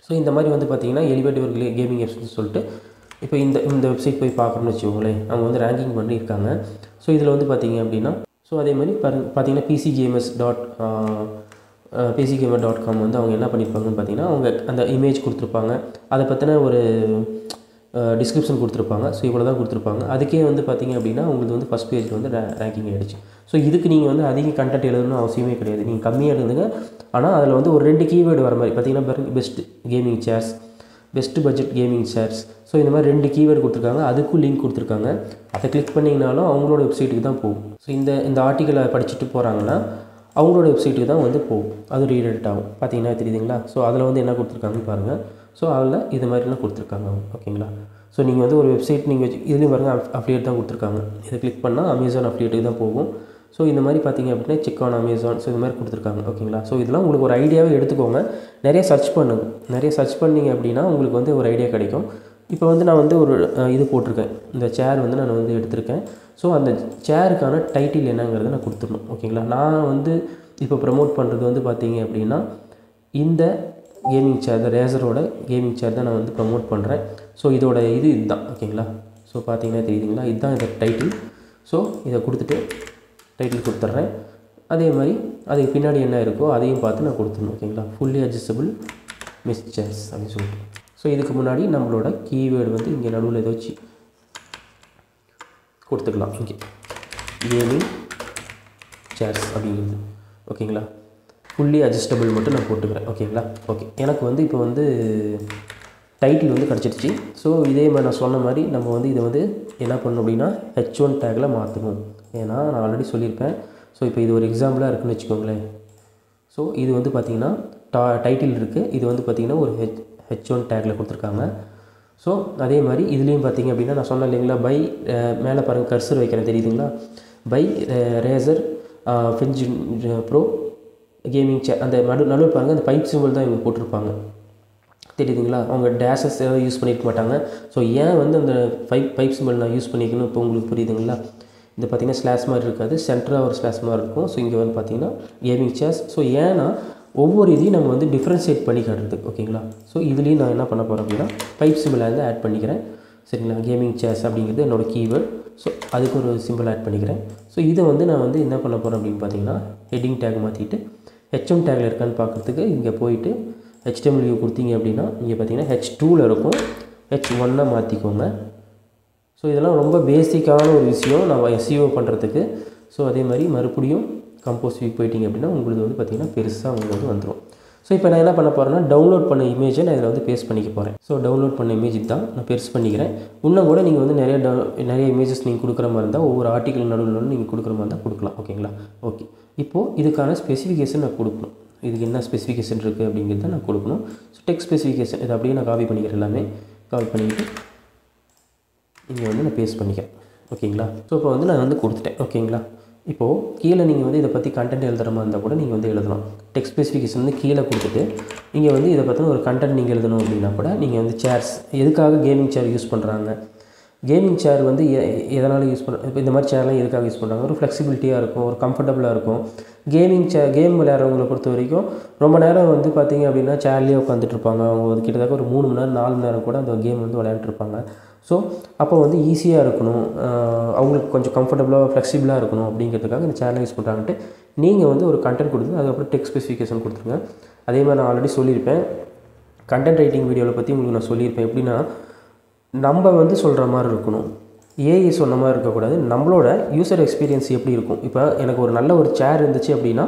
ஸோ இந்த மாதிரி வந்து பார்த்திங்கன்னா எலிவேட்டிவ் கேமிங் ஆப்ஸ்னு சொல்லிட்டு இப்போ இந்த வெப்சைட் போய் பார்க்குறோம்னு வச்சுக்கோங்களேன். அவங்க வந்து ரேங்கிங் பண்ணியிருக்காங்க. ஸோ இதில் வந்து பார்த்திங்க அப்படின்னா ஸோ அதே மாதிரி பார்த்திங்கன்னா PCgamer.com வந்து அவங்க என்ன பண்ணியிருப்பாங்கன்னு பார்த்திங்கன்னா அவங்க அந்த இமேஜ் கொடுத்துருப்பாங்க. அதை பற்றின ஒரு டிஸ்கிரிப்ஷன் கொடுத்துருப்பாங்க. ஸோ இவ்வளோ தான் கொடுத்துருப்பாங்க. அதுக்கே வந்து பார்த்திங்க அப்படின்னா உங்களுக்கு வந்து ஃபஸ்ட் பேஜில் வந்து ரேங்கிங் ஆகிடுச்சு. ஸோ இதுக்கு நீங்கள் வந்து அதிக கண்டென்ட் எழுதணும்னு அவசியமே கிடையாது. நீங்கள் கம்மியாக எழுதுங்க. ஆனால் அதில் வந்து ஒரு 2 கீவேர்டு வர மாதிரி பார்த்திங்கன்னா best gaming chairs, best budget gaming chairs. So இந்த மாதிரி 2 கீவேர்டு கொடுத்துருக்காங்க. அதுக்கும் லிங்க் கொடுத்துருக்காங்க. அதை கிளிக் பண்ணிங்கனாலும் அவங்களோட வெப்சைட்டுக்கு தான் போகும். ஸோ இந்த ஆர்டிக்கலை படிச்சுட்டு போகிறாங்கன்னா அவங்களோட வெப்சைட்டுக்கு தான் வந்து போகும். அது ரீடெக்ட் ஆகும். பார்த்தீங்கன்னா தெரியுதுங்களா? ஸோ அதில் வந்து என்ன கொடுத்துருக்காங்கன்னு பாருங்கள். ஸோ அதில் இது மாதிரிலாம் கொடுத்துருக்காங்க. ஓகேங்களா? ஸோ நீங்கள் வந்து ஒரு வெப்சைட் நீங்கள் வச்சு இதுலேயும் பாருங்கள் அஃபிலியேட் தான் கொடுத்துருக்காங்க. இதை கிளிக் பண்ணால் அமேசான் அஃபிலியேட்டுக்கு தான் போகும். ஸோ இந்த மாதிரி பார்த்தீங்க அப்படின்னா செக் ஆன் அமேசான். ஸோ இந்த மாதிரி கொடுத்துருக்காங்க. ஓகேங்களா? ஸோ இதெல்லாம் உங்களுக்கு ஒரு ஐடியாவே எடுத்துக்கோங்க. நிறைய சர்ச் பண்ணுங்க. நிறைய சர்ச் பண்ணிங்க அப்படின்னா உங்களுக்கு வந்து ஒரு ஐடியா கிடைக்கும். இப்போ வந்து நான் வந்து ஒரு இது போட்டிருக்கேன். இந்த சேர் வந்து நான் வந்து எடுத்திருக்கேன். ஸோ அந்த சேருக்கான டைட்டில் என்னங்கிறத நான் கொடுத்துடணும். ஓகேங்களா? நான் வந்து இப்போ ப்ரமோட் பண்ணுறது வந்து பார்த்தீங்க அப்படின்னா இந்த கேமிங் சேர், இந்த ரேசரோட கேமிங் சேர் தான் நான் வந்து ப்ரமோட் பண்ணுறேன். ஸோ இதோட இதுதான். ஓகேங்களா? ஸோ பார்த்தீங்கன்னா தெரியுதுங்களா? இதுதான் இந்த டைட்டில். ஸோ இதை கொடுத்துட்டு டைட்டில் கொடுத்துட்றேன். அதே மாதிரி அதுக்கு பின்னாடி என்ன இருக்கோ அதையும் பார்த்து நான் கொடுத்துடணும். ஓகேங்களா? ஃபுல்லி அட்ஜஸ்டபிள் மிஸ் சேர்ஸ் அப்படின்னு சொல்லிட்டு. ஸோ இதுக்கு முன்னாடி நம்மளோட கீவேர்டு வந்து இங்கே நடுவில் இதை வச்சு கொடுத்துக்கலாம். இங்கே கேமிங் சேர்ஸ் அப்படிங்கிறது. ஓகேங்களா? ஃபுல்லி அட்ஜஸ்டபிள் மட்டும் நான் போட்டுக்கிறேன். ஓகேங்களா? ஓகே, எனக்கு வந்து இப்போ வந்து டைட்டில் வந்து கிடச்சிடுச்சு. ஸோ இதே மாதிரி நான் சொன்ன மாதிரி நம்ம வந்து இதை வந்து என்ன பண்ணணும் அப்படின்னா H1 டேக்கில் மாற்றணும். ஏன்னா நான் ஆல்ரெடி சொல்லியிருப்பேன். ஸோ இப்போ இது ஒரு எக்ஸாம்பிளாக இருக்குதுன்னு வச்சுக்கோங்களேன். ஸோ இது வந்து பார்த்திங்கன்னா டைட்டில் இருக்குது. இது வந்து பார்த்திங்கன்னா ஒரு H1 டேக்கில் கொடுத்துருக்காங்க. ஸோ அதே மாதிரி இதுலேயும் பார்த்திங்க அப்படின்னா நான் சொன்னேன் இல்லைங்களா, பை மேலே பாருங்கள் கர்சர் வைக்கிறேன் தெரியுதுங்களா, பை ரேசர் ஃபின்ஜ் ப்ரோ கேமிங் சேர். அந்த நடுவில் பாருங்கள் அந்த பைப் சிம்பிள் தான் இவங்க போட்டிருப்பாங்க தெரியுதுங்களா. அவங்க டேஷஸ் ஏதாவது யூஸ் பண்ணியிருக்க மாட்டாங்க. ஸோ ஏன் வந்து அந்த பைப் சிம்பிள் நான் யூஸ் பண்ணிக்கணும் இப்போ உங்களுக்கு புரியுதுங்களா. இது பார்த்திங்கன்னா ஸ்லாஷ் மாதிரி இருக்காது, சென்டராக ஒரு ஸ்லாஷ் மாதிரி இருக்கும். ஸோ இங்கே வந்து பார்த்திங்கன்னா கேமிங் சேர்ஸ். ஸோ ஏன்னா ஒவ்வொரு இதையும் நம்ம வந்து டிஃப்ரென்ஷியேட் பண்ணி காட்டுறதுக்கு. ஓகேங்களா? ஸோ இதுலேயும் நான் என்ன பண்ண போகிறேன் அப்படின்னா பைப் சிம்பிள் வந்து ஆட் பண்ணிக்கிறேன். சரிங்களா? கேமிங் சேர்ஸ் அப்படிங்கிறது என்னோடய கீவேர்ட். ஸோ அதுக்கு ஒரு சிம்பிள் ஆட் பண்ணிக்கிறேன். ஸோ இதை வந்து நான் வந்து என்ன பண்ண போகிறேன் அப்படின்னு பார்த்தீங்கன்னா ஹெட்டிங் டேக் மாற்றிட்டு H1 டேக்கில் இருக்கான்னு பார்க்குறதுக்கு இங்கே போயிட்டு HTML கொடுத்தீங்க அப்படின்னா இங்கே பார்த்தீங்கன்னா H2ல் இருக்கும். H1 மாற்றிக்கோங்க. ஸோ இதெல்லாம் ரொம்ப பேசிக்கான ஒரு விஷயம் நம்ம SEO பண்ணுறதுக்கு. ஸோ அதே மாதிரி மறுபடியும் கம்போஸ் வியூ போயிட்டீங்க அப்படின்னா உங்களுக்கு வந்து பார்த்திங்கன்னா பெருசாக உங்களுக்கு வந்து வந்துடும். ஸோ இப்போ நான் என்ன பண்ண போகிறேன்னா டவுன்லோட் பண்ண இமேஜை நான் இதில் வந்து பேஸ்ட் பண்ணிக்க போகிறேன். ஸோ டவுன்லோட் பண்ண இமேஜ் தான் நான் பெருசு பண்ணிக்கிறேன். இன்னும் கூட நீங்கள் வந்து நிறைய இமேஜஸ் நீங்கள் கொடுக்குற மாதிரி இருந்தால் ஒவ்வொரு ஆர்டிக்கல் நடுவில் நீங்கள் கொடுக்குற மாதிரி இருந்தால் கொடுக்கலாம். ஓகேங்களா? ஓகே, இப்போது இதுக்கான ஸ்பெசிஃபிகேஷன் நான் கொடுக்கணும். இதுக்கு என்ன ஸ்பெசிஃபிகேஷன் இருக்குது அப்படிங்கிறத நான் கொடுக்கணும். ஸோ டெக்ஸ்ட் ஸ்பெசிஃபிகேஷன் இதை அப்படியே நான் காப்பி பண்ணிக்கிறேன். எல்லாமே காப்பி பண்ணிவிட்டு இங்கே வந்து நான் பேஸ்ட் பண்ணிக்கிறேன். ஓகேங்களா? ஸோ இப்போ வந்து நான் வந்து கொடுத்துட்டேன். ஓகேங்களா? இப்போது கீழே நீங்கள் வந்து இதை பற்றி கண்டென்ட் எழுதுகிற மாதிரி இருந்தால் கூட நீங்கள் வந்து எழுதலாம். டெக்ஸ்ட் ஸ்பெசிஃபிகேஷன் வந்து கீழே கொடுத்துட்டு இங்கே வந்து இதை பற்றின ஒரு கண்டென்ட் நீங்கள் எழுதணும் அப்படின்னா கூட நீங்கள் வந்து சேர்ஸ் எதுக்காக கேமிங் சேர் யூஸ் பண்ணுறாங்க, கேமிங் சேர் வந்து எதனால் யூஸ் பண்ணுற, இப்போ இந்த மாதிரி சேர்லாம் எதுக்காக யூஸ் பண்ணுறாங்க, ஒரு ஃப்ளெக்சிபிலிட்டியாக இருக்கும், ஒரு கம்ஃபர்டபுளாக இருக்கும். கேம் விளையாடுறவங்களை பொறுத்த வரைக்கும் ரொம்ப நேரம் வந்து பார்த்திங்க அப்படின்னா சேர்லேயே உட்காந்துட்ருப்பாங்க. அவங்க வந்து கிட்டத்தட்ட ஒரு 3 மணி நேரம் 4 மணி நேரம் கூட அந்த கேம் வந்து விளையாண்டுருப்பாங்க. ஸோ அப்போ வந்து ஈஸியாக இருக்கணும், அவங்களுக்கு கொஞ்சம் கம்ஃபர்டபுளாக ஃப்ளெக்சிபிளாக இருக்கணும் அப்படிங்கிறதுக்காக இந்த சேனலை யூஸ் பண்ணுறாங்கன்ட்டு நீங்கள் வந்து ஒரு கண்டென்ட் கொடுத்து அதுக்கப்புறம் டெக்ஸ்ட் ஸ்பெசிஃபிகேஷன் கொடுத்துருங்க. அதே மாதிரி நான் ஆல்ரெடி சொல்லியிருப்பேன் கண்டென்ட் ரைட்டிங் வீடியோவில் பற்றி உங்களுக்கு நான் சொல்லியிருப்பேன். எப்படின்னா நம்ம வந்து சொல்கிற மாதிரி இருக்கணும், ஏஐ சொன்ன மாதிரி இருக்கக்கூடாது. நம்மளோட யூசர் எக்ஸ்பீரியன்ஸ் எப்படி இருக்கும். இப்போ எனக்கு ஒரு நல்ல ஒரு சேர் இருந்துச்சு அப்படின்னா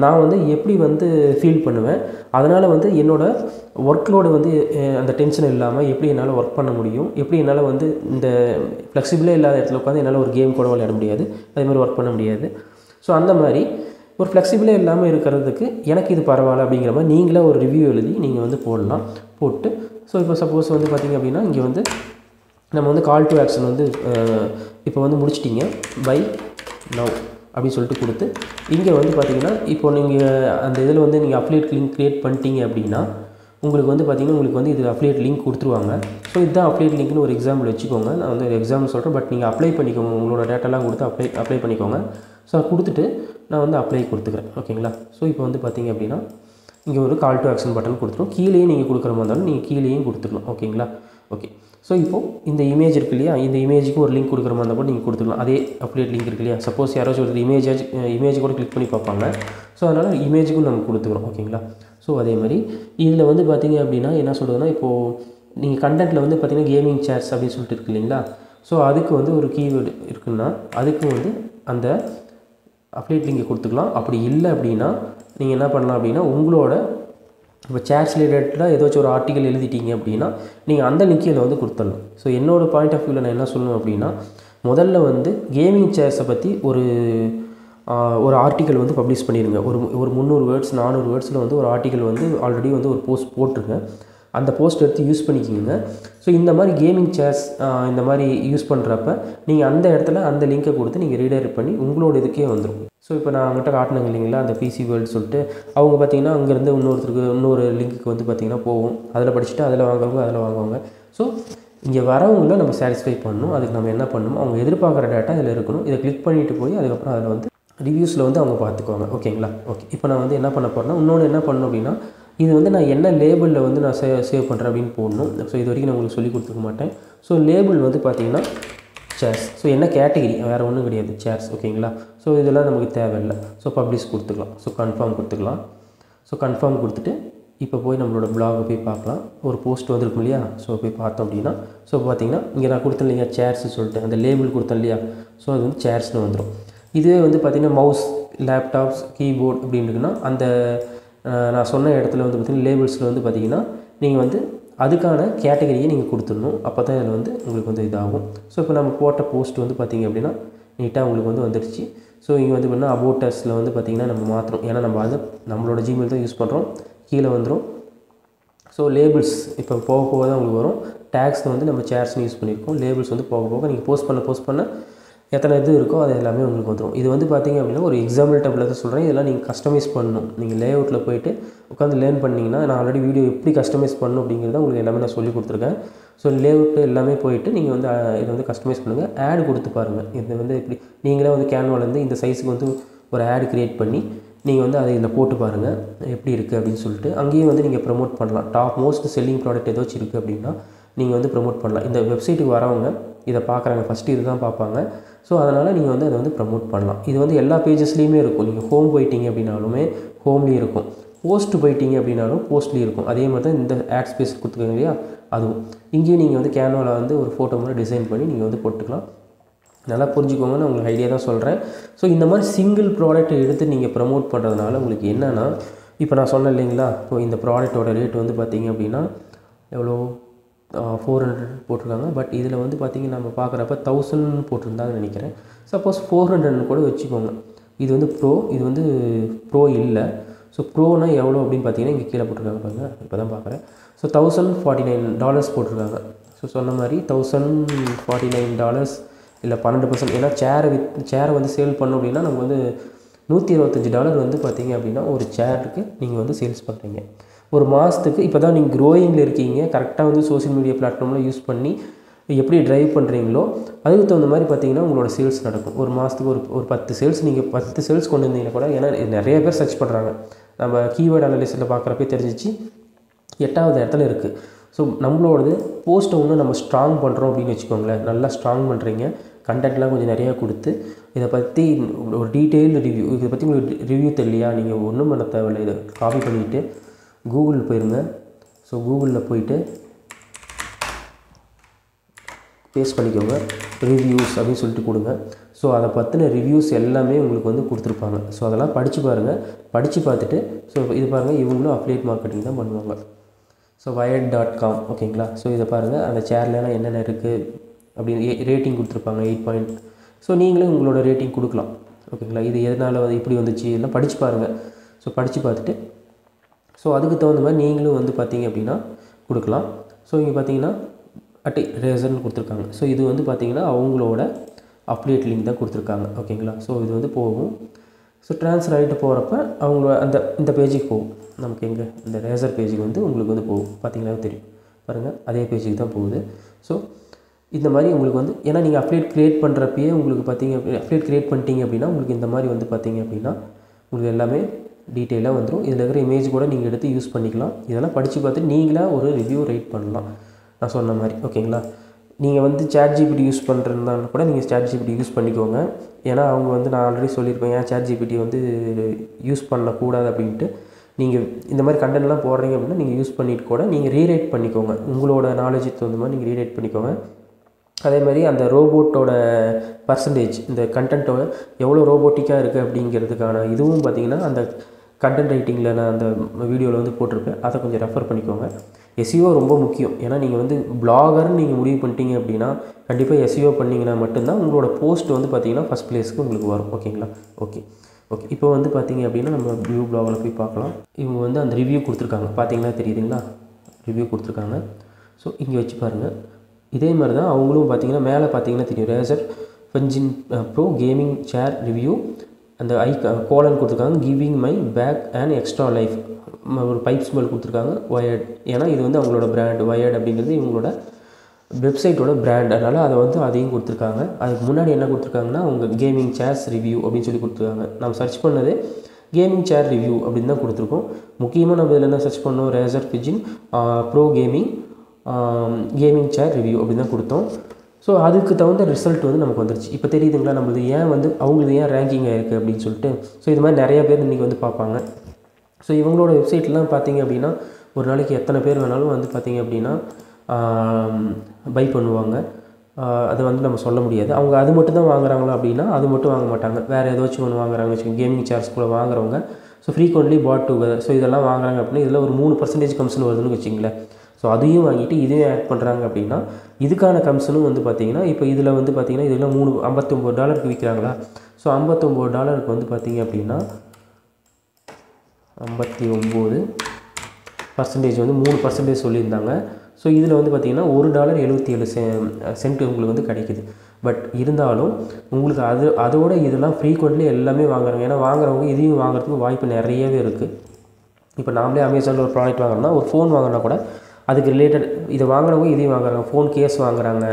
நான் வந்து எப்படி வந்து ஃபீல் பண்ணுவேன், அதனால் வந்து என்னோடய ஒர்க்லோடு வந்து அந்த டென்ஷன் இல்லாமல் எப்படி என்னால் ஒர்க் பண்ண முடியும், எப்படி என்னால் வந்து இந்த ஃப்ளெக்சிபிளே இல்லாத இடத்துல உட்காந்து என்னால் ஒரு கேம் கூட விளையாட முடியாது, அதே மாதிரி ஒர்க் பண்ண முடியாது. ஸோ அந்த மாதிரி ஒரு ஃப்ளெக்சிபிளே இல்லாமல் இருக்கிறதுக்கு எனக்கு இது பரவாயில்ல அப்படிங்கிற மாதிரி நீங்களே ஒரு ரிவ்யூ எழுதி நீங்கள் வந்து போடலாம். போட்டு ஸோ இப்போ சப்போஸ் வந்து பார்த்திங்க அப்படின்னா இங்கே வந்து நம்ம வந்து கால் டு ஆக்ஷன் வந்து இப்போ வந்து முடிச்சிட்டிங்க பை நவ் அப்படின்னு சொல்லிட்டு கொடுத்து இங்கே வந்து பார்த்திங்கன்னா இப்போ நீங்கள் அந்த இதில் வந்து நீங்கள் அஃபிலியேட் லிங்க் க்ரியேட் பண்ணிட்டீங்க அப்படின்னா உங்களுக்கு வந்து பார்த்திங்கன்னா உங்களுக்கு வந்து இது அஃபிலியேட் லிங்க் கொடுத்துருவாங்க. ஸோ இதுதான் அஃபிலியேட் லிங்க்னு ஒரு எக்ஸாம்பிள் வச்சுக்கோங்க. நான் வந்து ஒரு எக்ஸாம்பிள் சொல்கிறேன், பட் நீங்கள் அப்ளை பண்ணிக்கோங்க, உங்களோட டேட்டாலாம் கொடுத்து அப்ளை பண்ணிக்கோங்க. ஸோ கொடுத்துட்டு நான் வந்து அப்ளை கொடுத்துக்கிறேன். ஓகேங்களா? ஸோ இப்போ வந்து பார்த்திங்க அப்படின்னா இங்கே ஒரு கால் டு ஆக்ஷன் பட்டன் கொடுத்துரும். கீழேயே நீங்கள் கொடுக்குற மாதிரி இருந்தாலும் நீங்கள் கீழேயும் கொடுத்துக்கலாம். ஓகேங்களா? ஓகே, ஸோ இப்போது இந்த இமேஜ் இருக்கு இல்லையா, இந்த இமேஜுக்கு ஒரு லிங்க் கொடுக்குற மாதிரி இருந்தால் கூட நீங்கள் கொடுத்துக்கலாம். அதே அப்டேட் லிங்க் இருக்கு இல்லையா, சப்போஸ் யாராச்சும் ஒரு இமேஜ் கூட கிளிக் பண்ணி பார்ப்பாங்க. ஸோ அதனால் இமேஜுக்கும் நம்ம கொடுத்துக்கிறோம். ஓகேங்களா? ஸோ அதே மாதிரி இதில் வந்து பார்த்திங்க அப்படின்னா என்ன சொல்கிறதுனா இப்போது நீங்கள் கண்டென்ட்டில் வந்து பார்த்தீங்கன்னா கேமிங் சேர்ஸ் அப்படின்னு சொல்லிட்டு இருக்கு இல்லைங்களா. ஸோ அதுக்கு வந்து ஒரு கீவேர்டு இருக்குன்னா அதுக்கு வந்து அந்த அப்டேட் லிங்கை கொடுத்துக்கலாம். அப்படி இல்லை அப்படின்னா நீங்கள் என்ன பண்ணலாம் அப்படின்னா உங்களோட இப்போ சேர்ஸ் ரிலேட்டடாக ஏதாச்சும் ஒரு ஆர்டிக்கல் எழுதிட்டீங்க அப்படின்னா நீங்கள் அந்த லிங்க்கில் வந்து கொடுத்துடணும். ஸோ என்னோடய பாயிண்ட் ஆஃப் வியூவில் நான் என்ன சொல்லணும் அப்படின்னா முதல்ல வந்து கேமிங் சேர்ஸை பற்றி ஒரு ஆர்டிக்கல் வந்து பப்ளிஷ் பண்ணிடுங்க. ஒரு 300 வேர்ட்ஸ் 400 வேர்ட்ஸில் வந்து ஒரு ஆர்டிக்கல் வந்து ஆல்ரெடி வந்து ஒரு போஸ்ட் போட்டுருங்க. அந்த போஸ்ட் எடுத்து யூஸ் பண்ணிக்கிங்க. ஸோ இந்த மாதிரி கேமிங் சேர்ஸ் இந்த மாதிரி யூஸ் பண்ணுறப்ப நீங்கள் அந்த இடத்துல அந்த லிங்கை கொடுத்து நீங்கள் ரீடைரக்ட் பண்ணி உங்களோட இதுக்கே வந்துடும். ஸோ இப்போ நான் அவங்ககிட்ட காட்டினேங்க இல்லைங்களா அந்த பிசி வேர்ல்டு சொல்லிட்டு அவங்க பார்த்தீங்கன்னா அங்கேருந்து இன்னொரு லிங்க்குக்கு வந்து பார்த்திங்கன்னா போகும். அதில் படிச்சுட்டு அதில் வாங்குறவங்க அதில் வாங்குவாங்க. ஸோ இங்கே வரவங்கள நம்ம சாட்டிஸ்ஃபை பண்ணணும். அதுக்கு நம்ம என்ன பண்ணணும், அவங்க எதிர்பார்க்குற டேட்டா இதில் இருக்கணும். இதை கிளிக் பண்ணிவிட்டு போய் அதுக்கப்புறம் அதில் வந்து ரிவ்யூஸில் வந்து அவங்க பார்த்துக்குவாங்க. ஓகேங்களா. ஓகே, இப்போ நான் வந்து என்ன பண்ண போகிறேன்னா இன்னொன்று என்ன பண்ணணும் அப்படின்னா இது வந்து நான் என்ன லேபிளில் வந்து நான் சேவ் பண்ணுறேன் அப்படின்னு போடணும். ஸோ இது வரைக்கும் நான் உங்களுக்கு சொல்லி கொடுத்துக்க மாட்டேன். ஸோ லேபிள் வந்து பார்த்திங்கன்னா சேர்ஸ். ஸோ என்ன கேட்டகிரி வேறு ஒன்றும் கிடையாது, சேர்ஸ். ஓகேங்களா. ஸோ இதெல்லாம் நமக்கு தேவையில்லை. ஸோ பப்ளிஷ் கொடுத்துக்கலாம். ஸோ கன்ஃபார்ம் கொடுத்துக்கலாம். ஸோ கன்ஃபார்ம் கொடுத்துட்டு இப்போ போய் நம்மளோட பிளாகை போய் பார்க்கலாம். ஒரு போஸ்ட் வந்திருக்கும் இல்லையா. ஸோ போய் பார்த்தோம் அப்படின்னா ஸோ பார்த்திங்கன்னா இங்கே நான் கொடுத்தேன் இல்லையா சேர்ஸ்னு சொல்லிட்டு அந்த லேபிள் கொடுத்தேன் இல்லையா. ஸோ அது வந்து சேர்ஸ்னு வந்துடும். இதுவே வந்து பார்த்திங்கன்னா மவுஸ் லேப்டாப்ஸ் கீபோர்ட் அப்படின்ட்டுக்குன்னா அந்த நான் சொன்ன இடத்துல வந்து பார்த்திங்கன்னா லேபிள்ஸில் வந்து பார்த்திங்கன்னா நீங்கள் வந்து அதுக்கான கேட்டகரியை நீங்கள் கொடுத்துடணும். அப்போ தான் இதில் வந்து உங்களுக்கு வந்து இதாகும். ஸோ இப்போ நம்ம போட்ட போஸ்ட் வந்து பார்த்திங்க அப்படின்னா நீட்டாக உங்களுக்கு வந்து வந்துடுச்சு. ஸோ இங்கே வந்து பார்த்திங்கன்னா அபவுட் அஸ்ல வந்து பார்த்திங்கன்னா நம்ம மாற்றணும். ஏன்னா நம்ம அது நம்மளோட ஜிமெயில் தான் யூஸ் பண்ணுறோம். கீழே வந்துடும். ஸோ லேபிள்ஸ் இப்போ போக போக தான் உங்களுக்கு வரும். டேக்ஸ் வந்து நம்ம சேர்ஸ்னு யூஸ் பண்ணியிருக்கோம். லேபிள்ஸ் வந்து போக போக நீங்கள் போஸ்ட் பண்ண எத்தனை இது இருக்கோ அது எல்லாமே உங்களுக்கு வந்துடும். இது வந்து பார்த்திங்க அப்படின்னா ஒரு எக்ஸாம்பிள் டேபிளில் தான் சொல்கிறேன். இதெல்லாம் நீங்கள் கஸ்டமைஸ் பண்ணணும். நீங்கள் லேஅவுட்டில் போய்ட்டு உட்காந்து லேர்ன் பண்ணிங்கன்னா நான் ஆல்ரெடி வீடியோ எப்படி கஸ்டமைஸ் பண்ணணும் அப்படிங்கிறத உங்களுக்கு எல்லாமே நான் சொல்லி கொடுத்துருக்கேன். ஸோ லேஅவுட்டு எல்லாமே போய்ட்டு நீங்கள் வந்து இதை வந்து கஸ்டமைஸ் பண்ணுங்கள். ஆட் கொடுத்து பாருங்கள். இது வந்து எப்படி நீங்களே வந்து கேன்வாலேருந்து இந்த சைஸுக்கு வந்து ஒரு ஆட் க்ரியேட் பண்ணி நீங்கள் வந்து அதை இதில் போட்டு பாருங்கள் எப்படி இருக்குது அப்படின்னு சொல்லிட்டு. அங்கேயும் வந்து நீங்கள் ப்ரமோட் பண்ணலாம். டாப் மோஸ்ட் செல்லிங் ப்ராடக்ட் ஏதாச்சும் இருக்குது அப்படின்னா நீங்கள் வந்து ப்ரமோட் பண்ணலாம். இந்த வெப்சைட்டுக்கு வரவங்க இதை பார்க்குறாங்க, ஃபஸ்ட்டு இது தான் பார்ப்பாங்க. ஸோ அதனால் நீங்கள் வந்து அதை வந்து ப்ரமோட் பண்ணலாம். இது வந்து எல்லா பேஜஸ்லேயுமே இருக்கும். நீங்கள் ஹோம் போயிட்டீங்க அப்படின்னாலுமே ஹோம்லேயும் இருக்கும். போஸ்ட் போயிட்டீங்க அப்படின்னாலும் போஸ்ட்லேயும் இருக்கும். அதே மாதிரி தான் இந்த ஆட் ஸ்பேஸ் கொடுத்துருக்காங்க இல்லையா அதுவும். இங்கேயும் நீங்கள் வந்து கேன்வாவில் வந்து ஒரு ஃபோட்டோ மாதிரி டிசைன் பண்ணி நீங்கள் வந்து போட்டுக்கலாம். நல்லா புரிஞ்சுக்கோங்க, நான் உங்களுக்கு ஐடியா தான் சொல்கிறேன். ஸோ இந்த மாதிரி சிங்கிள் ப்ராடக்ட்டை எடுத்து நீங்கள் ப்ரமோட் பண்ணுறதுனால உங்களுக்கு என்னென்னா இப்போ நான் சொன்னேன் இல்லைங்களா. இப்போ இந்த ப்ராடக்ட்டோட ரேட் வந்து பார்த்திங்க அப்படின்னா எவ்வளோ 400 போட்டிருக்காங்க. பட் இதில் வந்து பார்த்திங்கன்னா நம்ம பார்க்குறப்ப 1000 போட்டிருந்தாங்கன்னு நினைக்கிறேன். சப்போஸ் 400 கூட வச்சுக்கோங்க. இது வந்து ப்ரோ, இது வந்து ப்ரோ இல்லை. ஸோ ப்ரோனால் எவ்வளோ அப்படின்னு பார்த்தீங்கன்னா இங்கே கீழே போட்டிருக்காங்க பாருங்கள். இப்போ தான் பார்க்குறேன். ஸோ $1049 போட்டிருக்காங்க. ஸோ சொன்ன மாதிரி $1049 இல்லை 12%. ஏன்னா சேரை வந்து சேல் பண்ணோம் அப்படின்னா நம்ம வந்து $125 வந்து பார்த்திங்க அப்படின்னா ஒரு சேருக்கு நீங்கள் வந்து சேல்ஸ் பண்ணுறீங்க. ஒரு மாதத்துக்கு இப்போ தான் நீங்கள் க்ரோயிங்கில் இருக்கீங்க. கரெக்டாக வந்து சோஷியல் மீடியா பிளாட்ஃபார்மில் யூஸ் பண்ணி எப்படி ட்ரைவ் பண்ணுறீங்களோ அதுக்கு தகுந்த மாதிரி பார்த்திங்கன்னா உங்களோட சேல்ஸ் நடக்கும். ஒரு மாதத்துக்கு ஒரு 10 சேல்ஸ் நீங்கள் 10 சேல்ஸ் கொண்டு வந்தீங்கன்னா கூட, ஏன்னா நிறைய பேர் சர்ச் பண்ணுறாங்க. நம்ம கீவேர்டு அனலிஸ்ட்டில் பார்க்குறப்பே தெரிஞ்சிச்சு 8வது இடத்துல இருக்குது. ஸோ நம்மளோடது போஸ்ட்டை இன்னும் நம்ம ஸ்ட்ராங் பண்ணுறோம் அப்படின்னு வச்சுக்கோங்களேன். நல்லா ஸ்ட்ராங் பண்ணுறீங்க. கண்டென்ட்லாம் கொஞ்சம் நிறையா கொடுத்து இதை பற்றி ஒரு டீட்டெயில்டு ரிவ்யூ, இதை பற்றி உங்களுக்கு ரிவ்யூ தெரியலையா, நீங்கள் ஒன்றும் பண்ண தேவையில்லை. இதை காப்பி பண்ணிவிட்டு கூகுள் போயிருங்க. ஸோ கூகுளில் போயிட்டு பேஸ்ட் பண்ணிக்கோங்க ரிவ்யூஸ் அப்படின்னு சொல்லிட்டு கொடுங்க. ஸோ அதை பற்றின ரிவ்யூஸ் எல்லாமே உங்களுக்கு வந்து கொடுத்துருப்பாங்க. ஸோ அதெல்லாம் படித்து பாருங்கள். படித்து பார்த்துட்டு ஸோ இது பாருங்கள், இவங்களும் அஃபிலியேட் மார்க்கெட்டிங் தான் பண்ணுவாங்க. ஸோ wired.com ஓகேங்களா. ஸோ இதை பாருங்கள், அந்த சேர்லாம் என்னென்ன இருக்குது அப்படின்னு ரேட்டிங் கொடுத்துருப்பாங்க 8. ஸோ நீங்களே உங்களோட ரேட்டிங் கொடுக்கலாம். ஓகேங்களா. இது எதனால் இப்படி வந்துச்சு எல்லாம் படித்து பாருங்கள். ஸோ படித்து பார்த்துட்டு ஸோ அதுக்கு தகுந்த மாதிரி நீங்களும் வந்து பார்த்திங்க அப்படின்னா கொடுக்கலாம். ஸோ இங்கே பார்த்தீங்கன்னா ரேசர்னு கொடுத்துருக்காங்க. ஸோ இது வந்து பார்த்திங்கன்னா அவங்களோட அப்டேட் லிங்க் தான் கொடுத்துருக்காங்க. ஓகேங்களா. ஸோ இது வந்து போகும். ஸோ ட்ரான்ஸ்ஃபர் ஆகிட்டு போகிறப்ப அவங்க இந்த பேஜுக்கு போகும். நமக்கு எங்கே இந்த ரேசர் பேஜுக்கு வந்து உங்களுக்கு வந்து போகும். பார்த்திங்களா தெரியும் பாருங்கள், அதே பேஜுக்கு தான் போகுது. ஸோ இந்த மாதிரி உங்களுக்கு வந்து ஏன்னா நீங்கள் அப்டேட் க்ரியேட் பண்ணுறப்பயே உங்களுக்கு பார்த்திங்க அப்டேட் க்ரியேட் பண்ணிட்டீங்க அப்படின்னா உங்களுக்கு இந்த மாதிரி வந்து பார்த்திங்க அப்படின்னா உங்களுக்கு எல்லாமே டீட்டெயிலாக வந்துடும். இதில் இருக்கிற இமேஜ் கூட நீங்கள் எடுத்து யூஸ் பண்ணிக்கலாம். இதெல்லாம் படித்து பார்த்து நீங்களாக ஒரு ரிவ்யூ ரைட் பண்ணலாம் நான் சொன்ன மாதிரி. ஓகேங்களா. நீங்கள் வந்து ChatGPT யூஸ் பண்ணுறதுனால கூட நீங்கள் ChatGPT யூஸ் பண்ணிக்கோங்க. ஏன்னா அவங்க வந்து நான் ஆல்ரெடி சொல்லியிருப்பேன் ஏன் ChatGPT வந்து யூஸ் பண்ணக்கூடாது அப்படின்ட்டு. நீங்கள் இந்த மாதிரி கண்டென்ட்லாம் போடுறீங்க அப்படின்னா நீங்கள் யூஸ் பண்ணிட்டு கூட நீங்கள் ரீரைட் பண்ணிக்கோங்க, உங்களோட நாலேஜுக்கு தகுந்த மாதிரி நீங்கள் ரீரைட் பண்ணிக்கோங்க. அதே மாதிரி அந்த ரோபோட்டோட பர்சன்டேஜ், இந்த கண்டென்ட்டோட எவ்வளோ ரோபோட்டிக்காக இருக்குது அப்படிங்கிறதுக்கான இதுவும் பார்த்திங்கன்னா அந்த கண்டென்ட் ரைட்டிங்கில் நான் அந்த வீடியோவில் வந்து போட்டிருப்பேன், அதை கொஞ்சம் ரெஃபர் பண்ணிக்கோங்க. எஸ்இஓ ரொம்ப முக்கியம். ஏன்னா நீங்கள் வந்து பிளாகர்னு நீங்கள் முடிவு பண்ணிட்டீங்க அப்படின்னா கண்டிப்பாக எஸ்இஓ பண்ணிங்கன்னா மட்டும்தான் உங்களோட போஸ்ட் வந்து பார்த்திங்கன்னா ஃபஸ்ட் ப்ளேஸ்க்கு உங்களுக்கு வரும். ஓகேங்களா? ஓகே. இப்போ வந்து பார்த்திங்க அப்படின்னா நம்ம வியூ பிளாகில் போய் பார்க்கலாம். இவங்க வந்து அந்த ரிவ்யூ கொடுத்துருக்காங்க, பார்த்தீங்கன்னா தெரியுதுங்களா? ரிவ்யூ கொடுத்துருக்காங்க. ஸோ இங்கே வச்சு பாருங்கள். இதே மாதிரி தான் அவங்களும் பார்த்திங்கன்னா மேலே பார்த்தீங்கன்னா தெரியும், Razer Fenjin pro gaming chair review, அந்த கோலன் கொடுத்துருக்காங்க, giving my back and extra life, ஒரு பைப் ஸ்மெல் கொடுத்துருக்காங்க, ஒயர்ட். ஏன்னா இது வந்து அவங்களோட பிராண்ட், ஒயர்ட் அப்படிங்கிறது இவங்களோட வெப்சைட்டோட பிராண்ட், அதனால் அதை வந்து அதையும் கொடுத்துருக்காங்க. அதுக்கு முன்னாடி என்ன கொடுத்துருக்காங்கன்னா அவங்க கேமிங் சேர்ஸ் ரிவ்யூ அப்படின்னு சொல்லி கொடுத்துருக்காங்க. நம்ம சர்ச் பண்ணது கேமிங் சேர் ரிவ்யூ அப்படின்னு தான் கொடுத்துருக்கோம். முக்கியமாக நம்ம இதில் என்ன சர்ச் பண்ணோம், racer Fenjin pro gaming chair review அப்படின்னு தான் கொடுத்தோம். ஸோ அதுக்கு தகுந்த ரிசல்ட் வந்து நமக்கு வந்துருச்சு. இப்போ தெரியுதுங்களா நம்மளது ஏன் வந்து அவங்களுக்கு ஏன் ரேங்கிங் ஆகிருக்கு அப்படின்னு சொல்லிட்டு. ஸோ இது மாதிரி நிறையா பேர் இன்றைக்கி வந்து பார்ப்பாங்க. ஸோ இவங்களோட வெப்சைட்லாம் பார்த்திங்க அப்படின்னா ஒரு நாளைக்கு எத்தனை பேர் வேணாலும் வந்து பார்த்திங்க அப்படின்னா பை பண்ணுவாங்க. அது வந்து நம்ம சொல்ல முடியாது. அவங்க அது மட்டும் தான் வாங்குறாங்களா அப்படின்னா அது மட்டும் வாங்க மாட்டாங்க, வேறு ஏதாச்சும் ஒன்று வாங்குறாங்க வச்சுக்கோங்க. கேமிங் சேர்ஸ் கூட வாங்குறவங்க ஸோ ஃப்ரீக்வெண்ட்லி பாட் டுகெதர், ஸோ இதெல்லாம் வாங்குறாங்க அப்படின்னா இதில் ஒரு 3% கமிஷன் வருதுன்னு வச்சிங்களேன். ஸோ அதையும் வாங்கிட்டு இதையும் ஆட் பண்ணுறாங்க அப்படின்னா இதுக்கான கமிஷனும் வந்து பார்த்திங்கன்னா இப்போ இதில் வந்து பார்த்திங்கன்னா இதில் $59 விற்கிறாங்களா. ஸோ $59 வந்து பார்த்திங்க அப்படின்னா 59% வந்து 3% சொல்லியிருந்தாங்க. ஸோ இதில் வந்து பார்த்திங்கன்னா $1.77 உங்களுக்கு வந்து கிடைக்குது. பட் இருந்தாலும் உங்களுக்கு அதோட இதெல்லாம் ஃப்ரீக்வெண்ட்லி எல்லாமே வாங்குறாங்க. ஏன்னா வாங்குறவங்க இதையும் வாங்குறதுக்கு வாய்ப்பு நிறையவே இருக்குது. இப்போ நாமளே அமேசானில் ஒரு ப்ராடக்ட் வாங்குறோம்னா, ஒரு ஃபோன் வாங்கினா கூட அதுக்கு ரிலேட்டட் இதை வாங்குறவங்க இதையும் வாங்குறாங்க, ஃபோன் கேஸ் வாங்குறாங்க,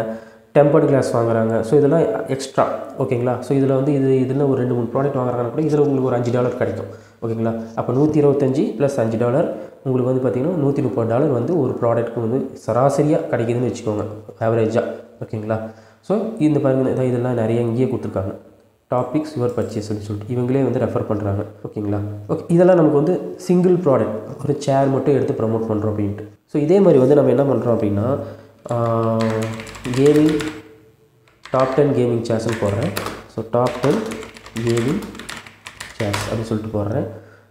டெம்பர்டு கிளாஸ் வாங்குறாங்க. ஸோ இதெல்லாம் எக்ஸ்ட்ரா. ஓகேங்களா? ஸோ இதில் வந்து இதில் ஒரு 2-3 ப்ராடக்ட் வாங்குறாங்கன்னா கூட இதில் உங்களுக்கு ஒரு $5 கிடைக்கும். ஓகேங்களா? அப்போ 125 + $5 உங்களுக்கு வந்து பார்த்திங்கன்னா $130 வந்து ஒரு ப்ராடக்ட்டுக்கு வந்து சராசரியாக கிடைக்குதுன்னு வச்சுக்கோங்க, ஆவரேஜாக. ஓகேங்களா? ஸோ இந்த பாருங்கள், இதெல்லாம் நிறைய இங்கேயே கொடுத்துருக்காங்க. டாபிக்ஸ் யுவர் பர்ச்சேஸ்ன்னு சொல்லிட்டு இவங்களே வந்து ரெஃபர் பண்ணுறாங்க. ஓகேங்களா? ஓகே. இதெல்லாம் நமக்கு வந்து சிங்கிள் ப்ராடக்ட், ஒரு சேர் மட்டும் எடுத்து ப்ரமோட் பண்ணுறோம் அப்படின்ட்டு. ஸோ இதே மாதிரி வந்து நம்ம என்ன பண்ணுறோம் அப்படின்னா கேமிங் டாப் 10 கேமிங் சேர்ஸ்ன்னு போடுறேன். ஸோ டாப் 10 கேமிங் சேர்ஸ் அப்படின்னு சொல்லிட்டு போடுறேன்.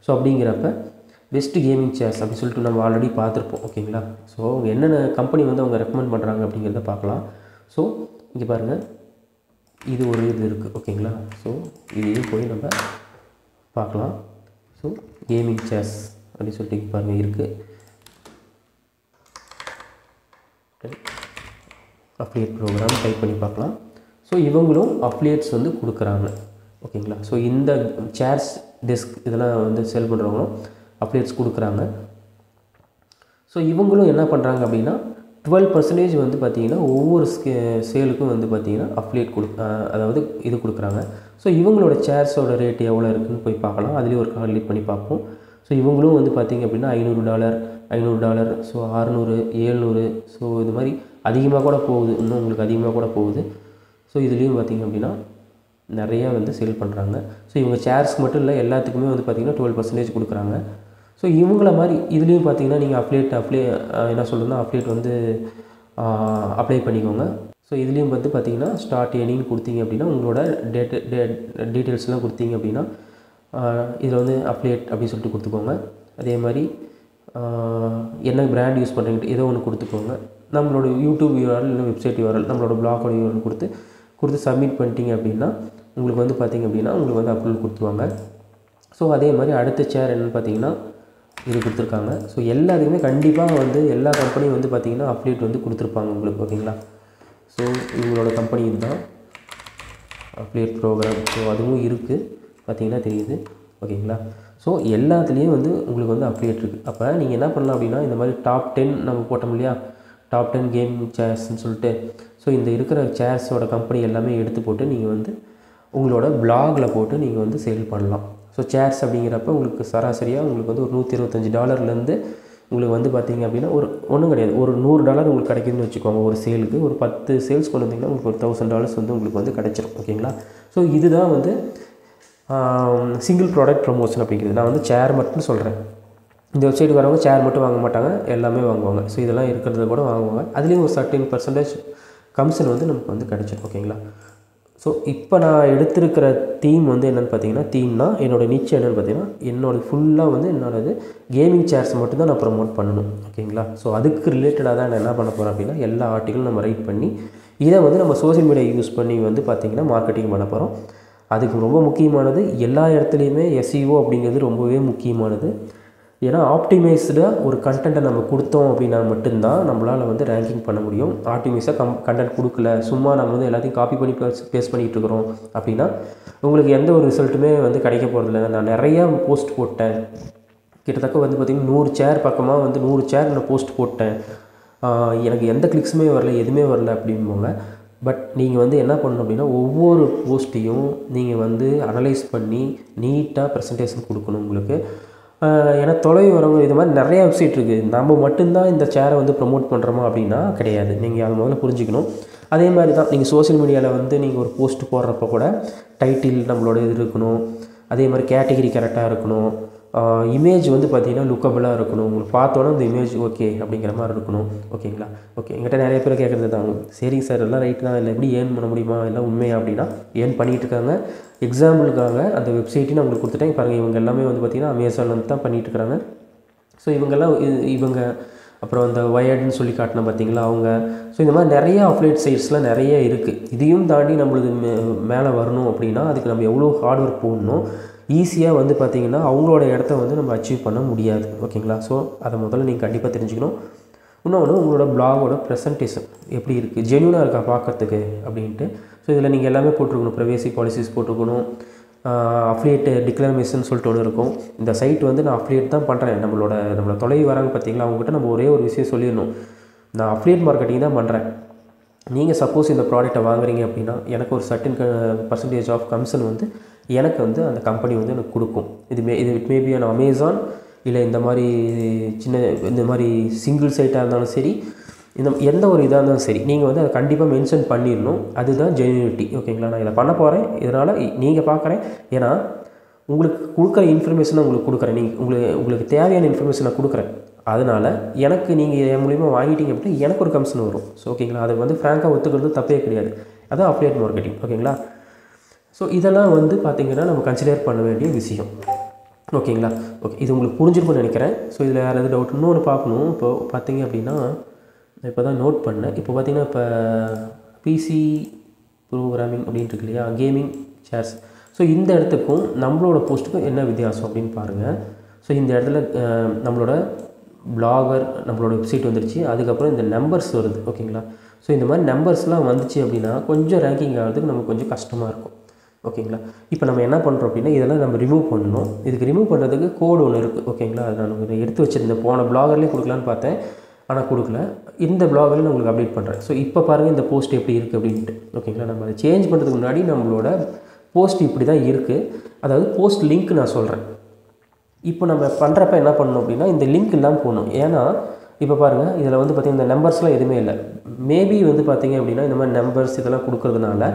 ஸோ அப்படிங்கிறப்ப பெஸ்ட் கேமிங் சேர்ஸ் அப்படின்னு சொல்லிட்டு நம்ம ஆல்ரெடி பார்த்துருப்போம். ஓகேங்களா? ஸோ அவங்க என்னென்ன கம்பெனி வந்து அவங்க ரெக்கமெண்ட் பண்ணுறாங்க அப்படிங்கிறத பார்க்கலாம். ஸோ இங்கே பாருங்கள், இது ஒரு இது இருக்குது. ஓகேங்களா? ஸோ இதையும் போய் நம்ம பார்க்கலாம். ஸோ கேமிங் சேர்ஸ் அப்படின்னு சொல்லிட்டு பாருங்கள் இருக்குது. அஃபிலியேட் ப்ரோக்ராம் டைப் பண்ணி பார்க்கலாம். ஸோ இவங்களும் அஃபிலியேட்ஸ் வந்து கொடுக்குறாங்க. ஓகேங்களா? ஸோ இந்த சேர்ஸ் டெஸ்க் இதெல்லாம் வந்து செல் பண்ணுறவங்களும் அஃபிலியேட்ஸ் கொடுக்குறாங்க. ஸோ இவங்களும் என்ன பண்ணுறாங்க அப்படின்னா 12% வந்து பார்த்திங்கன்னா ஒவ்வொரு சேலுக்கும் வந்து பார்த்திங்கன்னா அஃபிலியேட் அதாவது இது கொடுக்குறாங்க. ஸோ இவங்களோட சேர்ஸோட ரேட் எவ்வளோ இருக்குதுன்னு போய் பார்க்கலாம். அதுலேயும் ஒரு கால்குலேட் பண்ணி பார்ப்போம். ஸோ இவங்களும் வந்து பார்த்திங்க அப்படின்னா $500, ஸோ 600, 700, ஸோ இது மாதிரி அதிகமாக கூட போகுது, இன்னும் உங்களுக்கு அதிகமாக கூட போகுது. ஸோ இதுலேயும் பார்த்திங்க அப்படின்னா நிறையா வந்து சேல் பண்ணுறாங்க. ஸோ இவங்க சேர்ஸ்க்கு மட்டும் இல்லை, எல்லாத்துக்குமே வந்து பார்த்திங்கன்னா 12% கொடுக்குறாங்க. ஸோ இவங்கள மாதிரி இதுலேயும் பார்த்திங்கன்னா நீங்கள் என்ன சொல்கிறதுனா அஃபிலியேட் வந்து அப்ளை பண்ணிக்கோங்க. ஸோ இதுலேயும் வந்து பார்த்திங்கன்னா ஸ்டார்ட் ஏர்னிங் கொடுத்தீங்க அப்படின்னா உங்களோட டீட்டெயில்ஸ்லாம் கொடுத்தீங்க அப்படின்னா இதில் வந்து அஃபிலியேட் அப்படின்னு சொல்லிட்டு கொடுத்துக்கோங்க. அதே மாதிரி என்ன பிராண்ட் யூஸ் பண்ணுறீங்க ஏதோ ஒன்று கொடுத்துக்கோங்க. நம்மளோட யூடியூப் URL இல்லை வெப்சைட் URL நம்மளோட பிளாகோட URL கொடுத்து சப்மிட் பண்ணிட்டீங்க அப்படின்னா உங்களுக்கு வந்து பார்த்திங்க அப்படின்னா உங்களுக்கு வந்து அப்ரூவல் கொடுத்துருவாங்க. ஸோ அதே மாதிரி அடுத்த சேர் என்னென்னு பார்த்தீங்கன்னா இது கொடுத்துருக்காங்க. ஸோ எல்லாத்துக்குமே கண்டிப்பாக வந்து எல்லா கம்பெனியும் வந்து பார்த்திங்கன்னா அஃபிலியேட் வந்து கொடுத்துருப்பாங்க உங்களுக்கு. ஓகேங்களா? ஸோ இவங்களோட கம்பெனி இதுதான் அஃபிலியேட் ப்ரோக்ராம். ஸோ அதுவும் இருக்குது, பார்த்திங்கன்னா தெரியுது. ஓகேங்களா? ஸோ எல்லாத்துலேயும் வந்து உங்களுக்கு வந்து அஃபிலியேட் இருக்குது. அப்போ நீங்கள் என்ன பண்ணலாம் அப்படின்னா இந்த மாதிரி டாப் 10 நம்ம போட்டோம் இல்லையா, டாப் 10 கேமிங் சேர்ஸ்ன்னு சொல்லிட்டு. ஸோ இந்த இருக்கிற சேர்ஸோட கம்பெனி எல்லாமே எடுத்து போட்டு நீங்கள் வந்து உங்களோட பிளாகில் போட்டு நீங்கள் வந்து சேல் பண்ணலாம். ஸோ சேர்ஸ் அப்படிங்கிறப்ப உங்களுக்கு சராசரியாக உங்களுக்கு வந்து ஒரு $125 உங்களுக்கு வந்து பார்த்திங்க அப்படின்னா ஒன்றும் கிடையாது, ஒரு $100 உங்களுக்கு கிடைக்குதுன்னு வச்சுக்கோங்க. ஒரு சேலுக்கு ஒரு 10 சேல்ஸ் கொண்டு வந்தீங்கன்னா உங்களுக்கு ஒரு $1000 வந்து உங்களுக்கு வந்து கிடைச்சிரும். ஓகேங்களா? ஸோ இதுதான் வந்து சிங்கிள் ப்ராடக்ட் ப்ரமோஷன் அப்படிங்கிறது. நான் வந்து சேர் மட்டும் சொல்கிறேன். இந்த வெப்சைட் வரவங்க சேர் மட்டும் வாங்க மாட்டாங்க, எல்லாமே வாங்குவாங்க. ஸோ இதெல்லாம் இருக்கிறத கூட வாங்குவாங்க. அதுலேயும் ஒரு 13% கமிஷன் வந்து நமக்கு வந்து கிடைச்சிடும். ஓகேங்களா. ஸோ இப்போ நான் எடுத்திருக்கிற தீம் வந்து என்னென்னு பார்த்தீங்கன்னா, தீம்னா என்னோடய நிச் என்னென்னு பார்த்தீங்கன்னா, என்னோடய ஃபுல்லாக வந்து என்னோடது கேமிங் சேர்ஸ் மட்டும்தான் நான் ப்ரமோட் பண்ணணும். ஓகேங்களா. ஸோ அதுக்கு ரிலேட்டடாக தான் நான் என்ன பண்ண போகிறேன் அப்படின்னா, எல்லா ஆர்டிகளும் நம்ம ரைட் பண்ணி இதை வந்து நம்ம சோஷியல் மீடியா யூஸ் பண்ணி வந்து பார்த்திங்கன்னா மார்க்கெட்டிங் பண்ண போகிறோம். அதுக்கு ரொம்ப முக்கியமானது எல்லா இடத்துலையுமே SEO அப்படிங்கிறது ரொம்பவே முக்கியமானது. ஏன்னா ஆப்டிமைஸ்டாக ஒரு கண்டென்ட்டை நம்ம கொடுத்தோம் அப்படின்னா மட்டும்தான் நம்மளால் வந்து ரேங்கிங் பண்ண முடியும். ஆப்டிமைஸாக கண்டென்ட் கொடுக்கல, சும்மா நம்ம வந்து எல்லாத்தையும் காப்பி பண்ணி பேஸ்ட் பண்ணிகிட்டு இருக்கிறோம் அப்படின்னா உங்களுக்கு எந்த ஒரு ரிசல்ட்டுமே வந்து கிடைக்க போகிறதில்ல. நான் நிறையா போஸ்ட் போட்டேன், கிட்டத்தட்ட வந்து பார்த்திங்கன்னா 100 சேர் பக்கமாக வந்து 100 சேர் நான் போஸ்ட் போட்டேன், எனக்கு எந்த கிளிக்ஸுமே வரல, எதுவுமே வரல அப்படிம்போங்க. பட் நீங்கள் வந்து என்ன பண்ணணும் அப்படின்னா, ஒவ்வொரு போஸ்ட்டையும் நீங்கள் வந்து அனலைஸ் பண்ணி நீட்டாக ப்ரெசன்டேஷன் கொடுக்கணும் உங்களுக்கு. ஏன்னா தொலைவு வரவங்க இது மாதிரி நிறைய வெப்சைட் இருக்குது. நம்ம மட்டும்தான் இந்த சேரை வந்து ப்ரமோட் பண்ணுறோமா அப்படின்னா கிடையாது. நீங்கள் அதை முதல்ல புரிஞ்சுக்கணும். அதே மாதிரி தான் நீங்கள் சோஷியல் மீடியாவில் வந்து நீங்கள் ஒரு போஸ்ட் போடுறப்ப கூட டைட்டில் நம்மளோட இது இருக்கணும், அதே மாதிரி கேட்டகிரி கரெக்டாக இருக்கணும், இமேஜ் வந்து பார்த்திங்கன்னா லுக்கபிளாக இருக்கணும், உங்களுக்கு பார்த்தோன்னா இந்த இமேஜ் ஓகே அப்படிங்கிற மாதிரி இருக்கணும். ஓகேங்களா. ஓகே, எங்கிட்ட நிறைய பேர் கேட்குறது தான், சரிங்க சார் எல்லாம் ரைட்டு தான், இல்லை எப்படி ஏர்ன் பண்ண முடியுமா, எல்லாம் உண்மையா அப்படின்னா ஏர்ன் பண்ணிகிட்டு இருக்காங்க. எக்ஸாம்பிளுக்காக அந்த வெப்சைட்டையும் நான் உங்களுக்கு கொடுத்துட்டேன் பாருங்கள். இவங்க எல்லாமே வந்து பார்த்திங்கன்னா அமேசானில் தான் பண்ணிகிட்ருக்காங்க. ஸோ இவங்க அப்புறம் அந்த வயர்டுன்னு சொல்லி காட்டினேன் பார்த்தீங்களா அவங்க. ஸோ இந்த மாதிரி நிறைய அஃபிலியேட் சைட்ஸ்லாம் நிறைய இருக்குது. இதையும் தாண்டி நம்மளுக்கு மேலே வரணும் அப்படின்னா அதுக்கு நம்ம எவ்வளோ ஹார்ட் ஒர்க் போடணும். ஈஸியாக வந்து பார்த்திங்கன்னா அவங்களோட இடத்த வந்து நம்ம அச்சீவ் பண்ண முடியாது. ஓகேங்களா. ஸோ அதை முதல்ல நீங்கள் கண்டிப்பாக தெரிஞ்சுக்கணும். இன்னொன்று உங்களோட பிளாகோட ப்ரெசன்டேஷன் எப்படி இருக்குது, ஜென்யூனாக இருக்கா பார்க்கறதுக்கு அப்படின்ட்டு. ஸோ இதில் நீங்கள் எல்லாமே போட்டிருக்கணும். ப்ரைவேசி பாலிசிஸ் போட்டிருக்கணும், அஃபிலியேட் டிக்ளரேஷன் சொல்லிட்டு ஒன்று இருக்கும். இந்த சைட் வந்து நான் அஃபிலியேட் தான் பண்ணுறேன், நம்மளோட தொலைவு வராங்க பார்த்தீங்களா, அவங்ககிட்ட நம்ம ஒரே ஒரு விஷயம் சொல்லிடணும், நான் அஃபிலியேட் மார்க்கெட்டிங் தான் பண்ணுறேன். நீங்கள் சப்போஸ் இந்த ப்ராடக்ட்டை வாங்குறீங்க அப்படின்னா எனக்கு ஒரு சர்டன் % ஆஃப் கமிஷன் வந்து எனக்கு வந்து அந்த கம்பெனி வந்து எனக்கு கொடுக்கும். இது இட் மேபி ஆன் அமேசான், இல்லை இந்த மாதிரி சிங்கிள் சைட்டாக இருந்தாலும் சரி, எந்த ஒரு இதாக இருந்தாலும் சரி, நீங்கள் வந்து அதை கண்டிப்பாக மென்ஷன் பண்ணிடணும். அதுதான் ஜென்யூனிட்டி. ஓகேங்களா. நான் இதை பண்ண போகிறேன், இதனால் நீங்கள் பார்க்குறேன், ஏன்னா உங்களுக்கு கொடுக்குற இன்ஃபர்மேஷனை உங்களுக்கு கொடுக்குறேன், உங்களுக்கு தேவையான இன்ஃபர்மேஷன் நான் கொடுக்குறேன். அதனால் எனக்கு நீங்கள் என் மூலிமா வாங்கிட்டீங்க அப்படின்னா எனக்கு ஒரு கமிஷன் வரும். ஸோ ஓகேங்களா. அதை வந்து ஃப்ராங்காக ஒத்துக்கிறது தப்பே கிடையாது. அதான் அஃபிலியேட் மார்க்கெட்டிங். ஓகேங்களா. ஸோ இதெல்லாம் வந்து பார்த்திங்கன்னா நம்ம கன்சிடர் பண்ண வேண்டிய விஷயம். ஓகேங்களா. ஓகே, இது உங்களுக்கு புரிஞ்சிருக்கும்னு நினைக்கிறேன். ஸோ இதில் வேறு எதாவது டவுட் இன்னொன்று பார்க்கணும். இப்போது பார்த்திங்க அப்படின்னா இப்போ தான் நோட் பண்ணேன். இப்போ பார்த்திங்கன்னா இப்போ பிசி ப்ரோக்ராமிங் அப்படின்ட்டு இருக்கு இல்லையா, கேமிங் சேர்ஸ். ஸோ இந்த இடத்துக்கும் நம்மளோட போஸ்ட்டுக்கும் என்ன வித்தியாசம் அப்படின்னு பாருங்கள். ஸோ இந்த இடத்துல நம்மளோட பிளாகர், நம்மளோட வெப்சைட் வந்துடுச்சு, அதுக்கப்புறம் இந்த நம்பர்ஸ் வருது. ஓகேங்களா. ஸோ இந்த மாதிரி நம்பர்ஸ்லாம் வந்துச்சு அப்படின்னா கொஞ்சம் ரேங்கிங் ஆகிறதுக்கு நமக்கு கொஞ்சம் கஷ்டமாக இருக்கும். ஓகேங்களா. இப்போ நம்ம என்ன பண்ணுறோம் அப்படின்னா இதெல்லாம் நம்ம ரிமூவ் பண்ணணும். இதுக்கு ரிமூவ் பண்ணுறதுக்கு கோடு ஒன்று இருக்குது. ஓகேங்களா. அது நான் எடுத்து வச்சுருந்தேன், போன பிளாகர்லேயே கொடுக்கலான்னு பார்த்தேன், ஆனால் கொடுக்கல. இந்த பிளாகரில் நான் உங்களுக்கு அப்டேட் பண்ணுறேன். ஸோ இப்போ பாருங்கள் இந்த போஸ்ட் எப்படி இருக்குது அப்படின்ட்டு. ஓகேங்களா. நம்ம அதை சேஞ்ச் பண்ணுறதுக்கு முன்னாடி நம்மளோட போஸ்ட் இப்படி தான் இருக்குது. அதாவது போஸ்ட் லிங்க் நான் சொல்கிறேன். இப்போ நம்ம பண்ணுறப்ப என்ன பண்ணணும் அப்படின்னா இந்த லிங்க் இல்லாமல் போகணும். ஏன்னா இப்போ பாருங்கள் இதில் வந்து பார்த்திங்கன்னா இந்த நம்பர்ஸ்லாம் எதுவுமே இல்லை. மேபி வந்து பார்த்திங்க அப்படின்னா இந்த மாதிரி நம்பர்ஸ் இதெல்லாம் கொடுக்கறதுனால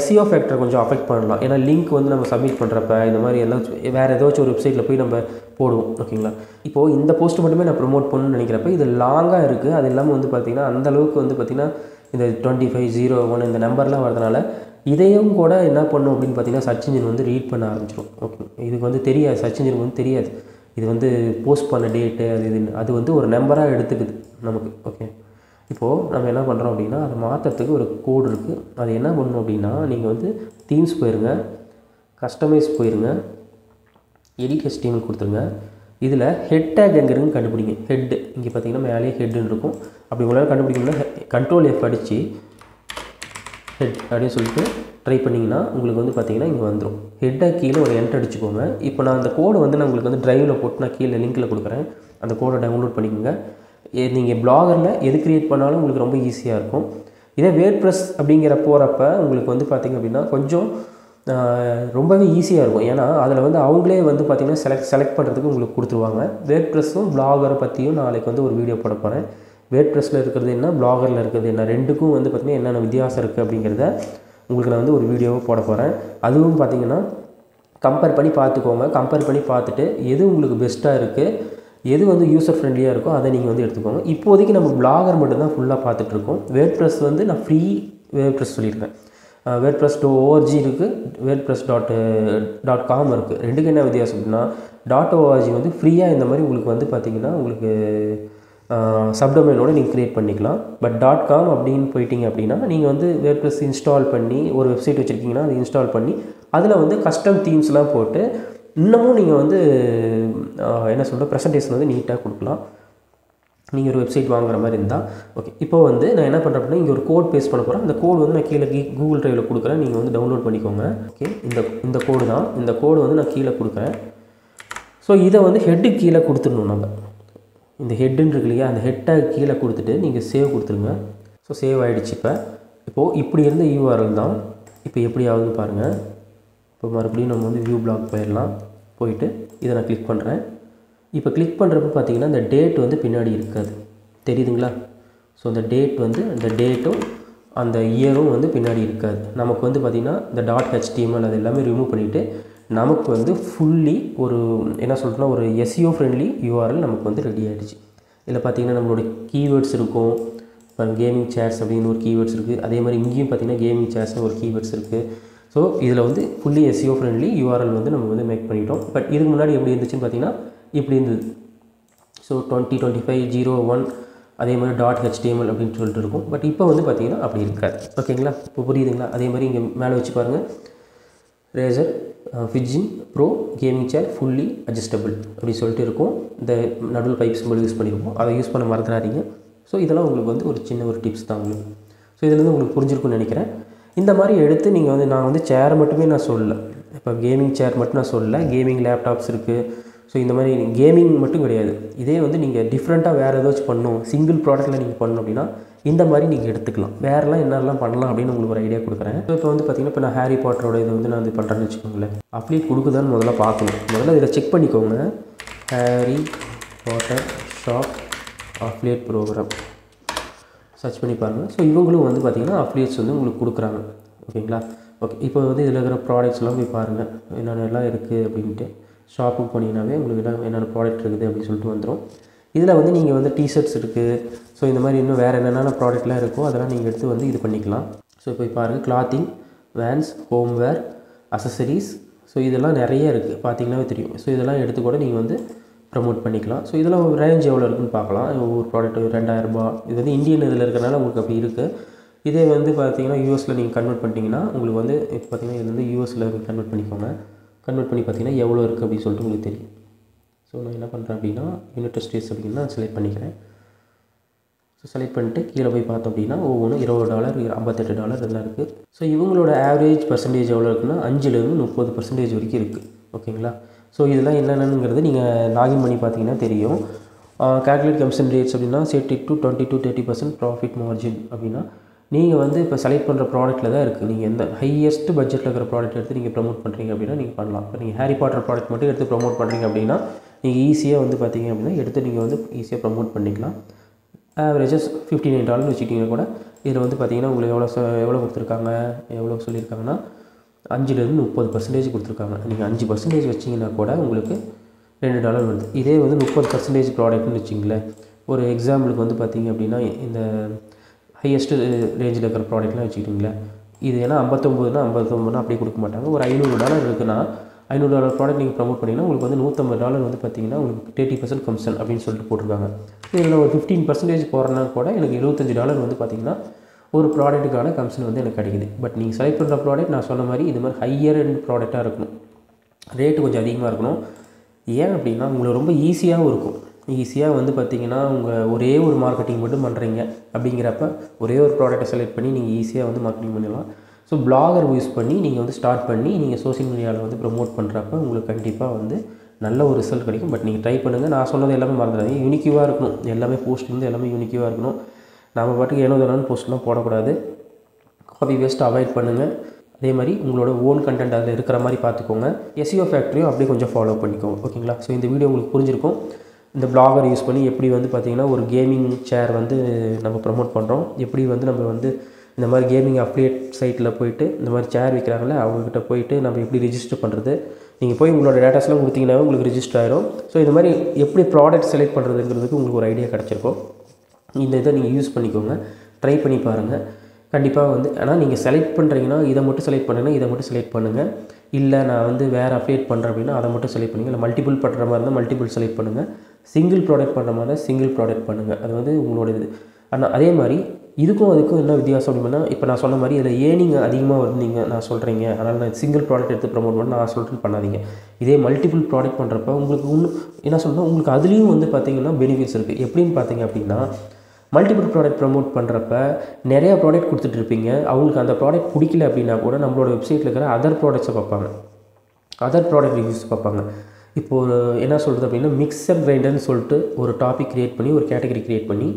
SEO ஃபேக்டரை கொஞ்சம் அஃபெக்ட் பண்ணலாம். ஏன்னா லிங்க் வந்து நம்ம சப்மிட் பண்ணுறப்ப இந்த மாதிரி வேறு ஏதாச்சும் ஒரு வெப்சைட்டில் போய் நம்ம போடுவோம். ஓகேங்களா. இப்போது இந்த போஸ்ட் மட்டுமே நான் ப்ரொமோட் பண்ணணும்னு நினைக்கிறப்ப இது லாங்காக இருக்குது. அது இல்லாமல் வந்து பார்த்திங்கன்னா அந்தளவுக்கு வந்து பார்த்திங்கன்னா இந்த 2501 இந்த நம்பர்லாம் வரதுனால இதையும் கூட என்ன பண்ணும் அப்படின்னு பார்த்திங்கன்னா சர்ச் இன்ஜின் வந்து ரீட் பண்ண ஆரம்பிச்சிடும். ஓகே, இதுக்கு வந்து தெரியாது, சர்ச் இன்ஜின் வந்து தெரியாது இது வந்து போஸ்ட் பண்ண டேட்டு அது வந்து ஒரு நம்பராக எடுத்துக்குது நமக்கு. ஓகே, இப்போது நம்ம என்ன பண்ணுறோம் அப்படின்னா அதை மாற்றுறதுக்கு ஒரு கோடு இருக்குது. அது என்ன பண்ணணும் அப்படின்னா நீங்கள் வந்து தீம்ஸ் போயிருங்க, கஸ்டமைஸ் போயிருங்க, எடிட் HTML கொடுத்துருங்க. இதில் ஹெட் டேக் எங்கே இருக்குன்னு கண்டுபிடிங்க. ஹெட்டு இங்கே பார்த்தீங்கன்னா மேலேயே ஹெட்டுன்னு இருக்கும். அப்படி உங்களால் கண்டுபிடிக்கணும்னா Ctrl F அடித்து ஹெட் அப்படின்னு சொல்லிட்டு ட்ரை பண்ணிங்கன்னா உங்களுக்கு வந்து பார்த்திங்கன்னா இங்கே வந்துடும். ஹெட்டை கீழே ஒரு என்ட்ரு அடிச்சுக்கோங்க. இப்போ நான் அந்த கோடை வந்து நான் உங்களுக்கு வந்து ட்ரைவில் போட்டு நான் கீழே லிங்க்கில் கொடுக்குறேன். அந்த கோடை டவுன்லோட் பண்ணிக்கோங்க. நீங்கள் பிளாகரில் எது க்ரியேட் பண்ணாலும் உங்களுக்கு ரொம்ப ஈஸியாக இருக்கும். இதே வேர்ட்ப்ரெஸ் அப்படிங்கிற போகிறப்ப உங்களுக்கு வந்து பார்த்திங்க அப்படின்னா கொஞ்சம் ரொம்பவே ஈஸியாக இருக்கும். ஏன்னா அதில் வந்து அவங்களே வந்து பார்த்திங்கன்னா செலக்ட் பண்ணுறதுக்கு உங்களுக்கு கொடுத்துருவாங்க. வேர்ட்ப்ரெஸ்ஸும் பிளாகரை பற்றியும் நாளைக்கு வந்து ஒரு வீடியோ போட போகிறேன். வேர்ட்ப்ரெஸ்ஸில் இருக்கிறது என்ன, பிளாகரில் இருக்கிறது என்ன, ரெண்டுக்கும் வந்து பார்த்திங்கன்னா என்னென்ன வித்தியாசம் இருக்குது அப்படிங்கிறத உங்களுக்கு நான் வந்து ஒரு வீடியோவை போட போகிறேன். அதுவும் பார்த்திங்கன்னா கம்பேர் பண்ணி பார்த்துக்கோங்க. கம்பேர் பண்ணி பார்த்துட்டு எது உங்களுக்கு பெஸ்ட்டாக இருக்குது, எது வந்து யூசர் ஃப்ரெண்ட்லியாக இருக்கோ அதை நீங்கள் வந்து எடுத்துக்கோங்க. இப்போதைக்கு நம்ம பிளாகர் மட்டும்தான் ஃபுல்லாக பார்த்துட்ருக்கோம். வேர்ட்ப்ரெஸ் வந்து நான் ஃப்ரீ வேர்ட்ப்ரெஸ் சொல்லியிருக்கேன். WordPress.org இருக்குது, WordPress.com இருக்குது. ரெண்டுக்கு என்ன வித்தியாசம் அப்படின்னா .org வந்து ஃப்ரீயாக இந்த மாதிரி உங்களுக்கு வந்து பார்த்திங்கன்னா உங்களுக்கு சப்டொமைனோட நீங்கள் க்ரியேட் பண்ணிக்கலாம். பட் .com அப்படின்னு போயிட்டீங்க அப்படின்னா நீங்கள் வந்து வேர்ட்ப்ரெஸ் இன்ஸ்டால் பண்ணி ஒரு வெப்சைட் வச்சுருக்கீங்கன்னா அதை இன்ஸ்டால் பண்ணி அதில் வந்து கஸ்டம் தீம்ஸ்லாம் போட்டு இன்னமும் நீங்கள் வந்து என்ன சொல்கிற ப்ரெசன்டேஷன் வந்து நீட்டாக கொடுக்கலாம். நீங்கள் ஒரு வெப்சைட் வாங்குற மாதிரி இருந்தால் ஓகே. இப்போ வந்து நான் என்ன பண்ணுறேன் அப்படின்னா இங்கே ஒரு கோட் பேஸ்ட் பண்ண போகிறேன். அந்த கோடு வந்து நான் கீழே கூகுள் ட்ரைவில் கொடுக்குறேன். நீங்கள் வந்து டவுன்லோட் பண்ணிக்கோங்க. ஓகே, இந்த கோடு தான். இந்த கோடு வந்து நான் கீழே கொடுக்குறேன். ஸோ இதை வந்து ஹெட்டு கீழே கொடுத்துடணும். நம்ம இந்த ஹெட்டுன்னு இருக்கு இல்லையா, அந்த ஹெட்டை கீழே கொடுத்துட்டு நீங்கள் சேவ் கொடுத்துருங்க. ஸோ சேவ் ஆகிடுச்சு. இப்போது இப்படி இருந்த URL தான் இப்போ எப்படி ஆகுதுன்னு பாருங்கள். இப்போ மறுபடியும் நம்ம வந்து வியூ பிளாக் போயிடலாம். போயிட்டு இதை நான் கிளிக் பண்ணுறேன். இப்போ கிளிக் பண்ணுறப்ப பார்த்தீங்கன்னா இந்த டேட் வந்து பின்னாடி இருக்காது, தெரியுதுங்களா? ஸோ அந்த டேட் வந்து அந்த டேட்டும் அந்த இயரும் வந்து பின்னாடி இருக்காது. நமக்கு வந்து பார்த்திங்கன்னா இந்த .html அது எல்லாமே ரிமூவ் பண்ணிவிட்டு நமக்கு வந்து ஃபுல்லி ஒரு என்ன சொல்கிறோன்னா ஒரு SEO ஃப்ரெண்ட்லி URL நமக்கு வந்து ரெடி ஆகிடுச்சு. இதில் பார்த்திங்கன்னா நம்மளோட கீவேர்ட்ஸ் இருக்கும். இப்போ கேமிங் சேர்ஸ் அப்படின்னு ஒரு கீவேர்ட்ஸ் இருக்குது. அதே மாதிரி இங்கேயும் பார்த்திங்கன்னா கேமிங் சேர்ஸ்னு ஒரு கீவேர்ட்ஸ் இருக்குது. ஸோ இதில் வந்து ஃபுல்லி SEO ஃப்ரெண்ட்லி URL வந்து நம்ம வந்து மேக் பண்ணிட்டோம். பட் இதுக்கு முன்னாடி எப்படி இருந்துச்சுன்னு பார்த்திங்கன்னா இப்படி இருந்தது. ஸோ 2025-01 அதே மாதிரி .html அப்படின்னு சொல்லிட்டு இருக்கும். பட் இப்போ வந்து பார்த்திங்கன்னா அப்படி இருக்காது. ஓகேங்களா? இப்போ புரியுதுங்களா? அதே மாதிரி இங்கே மேலே வச்சு பாருங்கள், ரேசர் ஃபிட்ஜின் ப்ரோ கேமிங் சேர் ஃபுல்லி அட்ஜஸ்டபிள் அப்படின்னு சொல்லிட்டு இருக்கும். இந்த நடுவில் பைப் சிம்பிள் யூஸ் பண்ணியிருக்கோம். அதை யூஸ் பண்ண மறந்துடாதீங்க. ஸோ இதெல்லாம் உங்களுக்கு வந்து ஒரு சின்ன ஒரு டிப்ஸ் தான் உங்களுக்கு. ஸோ இதுலேருந்து உங்களுக்கு புரிஞ்சிருக்குன்னு நினைக்கிறேன். இந்த மாதிரி எடுத்து நீங்கள் வந்து நான் வந்து சேர் மட்டுமே நான் சொல்லலை. இப்போ கேமிங் சேர் மட்டும் நான் சொல்லலை, கேமிங் லேப்டாப்ஸ் இருக்குது. ஸோ இந்த மாதிரி கேமிங் மட்டும் கிடையாது. இதே வந்து நீங்கள் டிஃப்ரெண்ட்டாக வேறு ஏதாச்சும் பண்ணணும், சிங்கிள் ப்ராடக்ட்டில் நீங்கள் பண்ணணும் அப்படின்னா இந்த மாதிரி நீங்கள் எடுத்துக்கலாம். வேறுலாம் என்னெல்லாம் பண்ணலாம் அப்படின்னு உங்களுக்கு ஒரு ஐடியா கொடுக்குறேன். ஸோ இப்போ வந்து பார்த்திங்கன்னா இப்போ நான் ஹாரி பாட்டரோட இது வந்து நான் வந்து பண்ணுறேன்னு வச்சுக்கோங்களேன். அப்ளீட் கொடுக்குதான்னு முதல்ல பார்க்கணும். முதல்ல இதில் செக் பண்ணிக்கோங்க. Harry Potter shop affiliate programme search பண்ணி பாருங்கள். ஸோ இவங்களும் வந்து பார்த்திங்கன்னா அஃபிலியேட்ஸ் வந்து உங்களுக்கு கொடுக்குறாங்க. ஓகேங்களா? ஓகே, இப்போ வந்து இதில் இருக்கிற ப்ராடக்ட்ஸ்லாம் போய் பாருங்கள் என்னென்னலாம் இருக்குது அப்படின்ட்டு. ஷாப்புக்கு போனீங்கன்னாவே உங்களுக்கு என்னென்ன ப்ராடக்ட் இருக்குது அப்படின்னு சொல்லிட்டு வந்துடும். இதில் வந்து நீங்கள் வந்து டிஷர்ட்ஸ் இருக்குது. ஸோ இந்த மாதிரி இன்னும் வேறு என்னென்ன ப்ராடக்ட்லாம் இருக்கோ அதெல்லாம் நீங்கள் எடுத்து வந்து இது பண்ணிக்கலாம். ஸோ இப்போ பாருங்கள், கிளாத்திங், வேன்ஸ், ஹோம்வேர், அசசரிஸ். ஸோ இதெல்லாம் நிறைய இருக்குது, பார்த்தீங்கன்னாவே தெரியும். ஸோ இதெல்லாம் எடுத்து கூட நீங்கள் வந்து ப்ரமோட் பண்ணிக்கலாம். ஸோ இதெல்லாம் ரேஞ்ச் எவ்வளோ இருக்குன்னு பார்க்கலாம். ஒவ்வொரு ப்ராடக்ட் 2000 ரூபாய். இது வந்து இந்தியன் இதில் இருக்கிறனால உங்களுக்கு அப்படி இருக்குது. இதே வந்து பார்த்தீங்கன்னா யூஎஸில் நீங்கள் கன்வெர்ட் பண்ணிட்டீங்கன்னா உங்களுக்கு வந்து இப்போ பார்த்தீங்கன்னா இது வந்து யூஎஸில் கன்வெர்ட் பண்ணிக்கோங்க. கன்வெர்ட் பண்ணி பார்த்தீங்கன்னா எவ்வளோ இருக்குது அப்படின்னு சொல்லிட்டு உங்களுக்கு தெரியும். ஸோ நான் என்ன பண்ணுறேன் அப்படின்னா யுனைடெட் ஸ்டேட்ஸ் அப்படின்னா செலக்ட் பண்ணிக்கிறேன். ஸோ செலக்ட் பண்ணிட்டு கீழே போய் பார்த்தோம் அப்படின்னா ஒவ்வொன்றும் $20, $58 இதெல்லாம் இருக்குது. ஸோ இவங்களோட ஆவரேஜ் பர்சன்டேஜ் எவ்வளோ இருக்குன்னா 5லேருந்து 30% வரைக்கும் இருக்குது. ஓகேங்களா? ஸோ இதெல்லாம் என்னென்னங்கிறது நீங்கள் லாகின் பண்ணி பார்த்தீங்கன்னா தெரியும். கால்குலேட் கமிஷன் ரேட்ஸ் அப்படின்னா set it to 20-30% profit margin அப்படின்னா நீங்கள் வந்து இப்போ செலக்ட் பண்ணுற ப்ராடக்ட்டில் தான் இருக்குது. நீங்கள் எந்த ஹையஸ்ட் பட்ஜெட்டில் இருக்கிற ப்ராடக்ட் எடுத்து நீங்கள் ப்ரமோட் பண்ணுறீங்க அப்படின்னா நீங்கள் பண்ணலாம். இப்போ நீங்கள் ஹாரி பாட்டர் ப்ராடக்ட் மட்டும் எடுத்து ப்ரமோட் பண்ணுறீங்க அப்படின்னா நீங்கள் ஈஸியாக வந்து பார்த்தீங்க அப்படின்னா எடுத்து நீங்கள் வந்து ஈஸியாக ப்ரமோட் பண்ணிக்கலாம். ஆவரேஜஸ் $59 வச்சுக்கிட்டிங்கன்னா கூட இதில் வந்து பார்த்தீங்கன்னா உங்களுக்கு எவ்வளோ கொடுத்துருக்காங்க, எவ்வளோ சொல்லியிருக்காங்கன்னா 5லேருந்து 30% கொடுத்துருக்காங்க. நீங்கள் 5% வச்சிங்கன்னா கூட உங்களுக்கு $2 வருது. இதே வந்து 30% ப்ராடக்ட்னு வச்சிங்களேன். ஒரு எக்ஸாம்பிளுக்கு வந்து பார்த்தீங்க அப்படின்னா இந்த ஹையஸ்ட்டு ரேஞ்சில் இருக்கிற ப்ராடக்ட்லாம் வச்சுக்கிட்டிங்களேன். இது ஏன்னா 59 அப்படியே கொடுக்க மாட்டாங்க. ஒரு $500 இருக்குன்னா $500 ப்ராடக்ட் நீங்கள் ப்ரமோட் பண்ணிங்கன்னா உங்களுக்கு வந்து $150 வந்து பார்த்தீங்கன்னா உங்களுக்கு 30% கமிஷன் அப்படின்னு சொல்லிட்டு போட்டிருக்காங்க. இதில் ஒரு 15% போகிறனா கூட எனக்கு $75 வந்து பார்த்தீங்கன்னா ஒரு ப்ராடக்ட்டுக்கான கமிஷன் வந்து எனக்கு கிடைக்குது. பட் நீங்கள் செலக்ட் பண்ணுற ப்ராடக்ட் நான் சொன்ன மாதிரி இது மாதிரி ஹையர் எண்ட் ப்ராடக்டாக இருக்கணும், ரேட்டு கொஞ்சம் அதிகமாக இருக்கணும். ஏன் அப்படின்னா உங்களுக்கு ரொம்ப ஈஸியாகவும் இருக்கும். ஈஸியாக வந்து பார்த்திங்கன்னா உங்கள் ஒரே ஒரு மார்க்கெட்டிங் மட்டும் பண்ணுறீங்க அப்படிங்கிறப்ப ஒரே ஒரு ப்ராடக்ட்டை செலக்ட் பண்ணி நீங்கள் ஈஸியாக வந்து மார்க்கெட்டிங் பண்ணிடலாம். ஸோ பிளாகர் யூஸ் பண்ணி நீங்கள் வந்து ஸ்டார்ட் பண்ணி நீங்கள் சோஷியல் மீடியாவில் வந்து ப்ரமோட் பண்ணுறப்ப உங்களுக்கு கண்டிப்பாக வந்து நல்ல ஒரு ரிசல்ட் கிடைக்கும். பட் நீங்கள் ட்ரை பண்ணுங்கள். நான் சொன்னது எல்லாமே மறந்துடாதீங்க. யூனிக்யூவாக இருக்கணும். எல்லாமே போஸ்ட் வந்து எல்லாமே யூனிக்யூவாக இருக்கணும். நம்ம பாட்டுக்கு ஏனோ தானோன்னு போஸ்ட்லாம் போடக்கூடாது. காப்பி பேஸ்ட் அவாய்ட் பண்ணுங்கள். அதே மாதிரி உங்களோட ஓன் கண்டென்ட் அதில் இருக்கிற மாதிரி பார்த்துக்கோங்க. SEO ஃபேக்ட்ரியும் அப்படியே கொஞ்சம் ஃபாலோ பண்ணிக்கோங்க. ஓகேங்களா? ஸோ இந்த வீடியோ உங்களுக்கு புரிஞ்சிருக்கும். இந்த பிளாகர் யூஸ் பண்ணி எப்படி வந்து பார்த்திங்கன்னா ஒரு கேமிங் சேர் வந்து நம்ம ப்ரமோட் பண்ணுறோம், எப்படி வந்து நம்ம வந்து இந்த மாதிரி கேமிங் அஃபிலியேட் சைட்டில் போய்ட்டு இந்த மாதிரி சேர் விற்கிறாங்களே அவங்கக்கிட்ட போய்ட்டு நம்ம எப்படி ரிஜிஸ்டர் பண்ணுறது, நீங்கள் போய் உங்களோட டேட்டாஸ்லாம் கொடுத்தீங்கன்னாவே உங்களுக்கு ரிஜிஸ்டர் ஆயிரும். ஸோ இந்த மாதிரி எப்படி ப்ராடக்ட் செலக்ட் பண்ணுறதுங்கிறதுக்கு உங்களுக்கு ஒரு ஐடியா கிடச்சிருக்கும். இந்த இதை நீங்கள் யூஸ் பண்ணிக்கோங்க, ட்ரை பண்ணி பாருங்கள். கண்டிப்பாக வந்து ஆனால் நீங்கள் செலக்ட் பண்ணுறீங்கன்னா இதை மட்டும் செலக்ட் பண்ணுங்கள், இதை மட்டும் செலக்ட் பண்ணுங்கள். இல்லை நான் வந்து வேறு அப்டேட் பண்ணுறேன் அப்படின்னா அதை மட்டும் செலக்ட் பண்ணுங்கள். இல்லை மல்டிபிள் பண்ணுற மாதிரி இருந்தால் மல்டிபிள் செலக்ட் பண்ணுங்கள். சிங்கிள் ப்ராடக்ட் பண்ணுற மாதிரி இருந்தால் சிங்கிள் ப்ராடக்ட் பண்ணுங்கள். அது வந்து உங்களோட இது. ஆனால் அதே மாதிரி இதுக்கும் அதுக்கும் என்ன வித்தியாசம் அப்படின்னா, இப்போ நான் சொன்ன மாதிரி இதில் நீங்கள் அதிகமாக வந்தீங்க நான் சொல்கிறீங்க, அதனால் நான் சிங்கிள் ப்ராடக்ட் எடுத்து ப்ரமோட் பண்ண நான் சொல்கிறேன் பண்ணாதீங்க. இதே மல்டிபிள் ப்ராடக்ட் பண்ணுறப்ப உங்களுக்கு இன்னும் என்ன சொல்லணும், உங்களுக்கு அதுலேயும் வந்து பார்த்திங்கன்னா பெனிஃபிட்ஸ் இருக்குது. எப்படின்னு பார்த்தீங்க அப்படின்னா, மல்டிபிள் ப்ராடக்ட் ப்ரமோட் பண்ணுறப்ப நிறையா ப்ராடக்ட் கொடுத்துட்ருப்பீங்க. அவங்களுக்கு அந்த ப்ராடக்ட் பிடிக்கல அப்படின்னா கூட நம்மளோட வெப்சைட்டில் இருக்கிற அதர் ப்ராடக்ட்ஸை பார்ப்பாங்க, அதர் ப்ராடக்ட் ரிவ்யூஸ் பார்ப்பாங்க. இப்போது என்ன சொல்கிறது அப்படின்னா, மிக்சர் கிரைண்டர்னு சொல்லிட்டு ஒரு டாபிக் க்ரியேட் பண்ணி ஒரு கேட்டகரி க்ரியேட் பண்ணி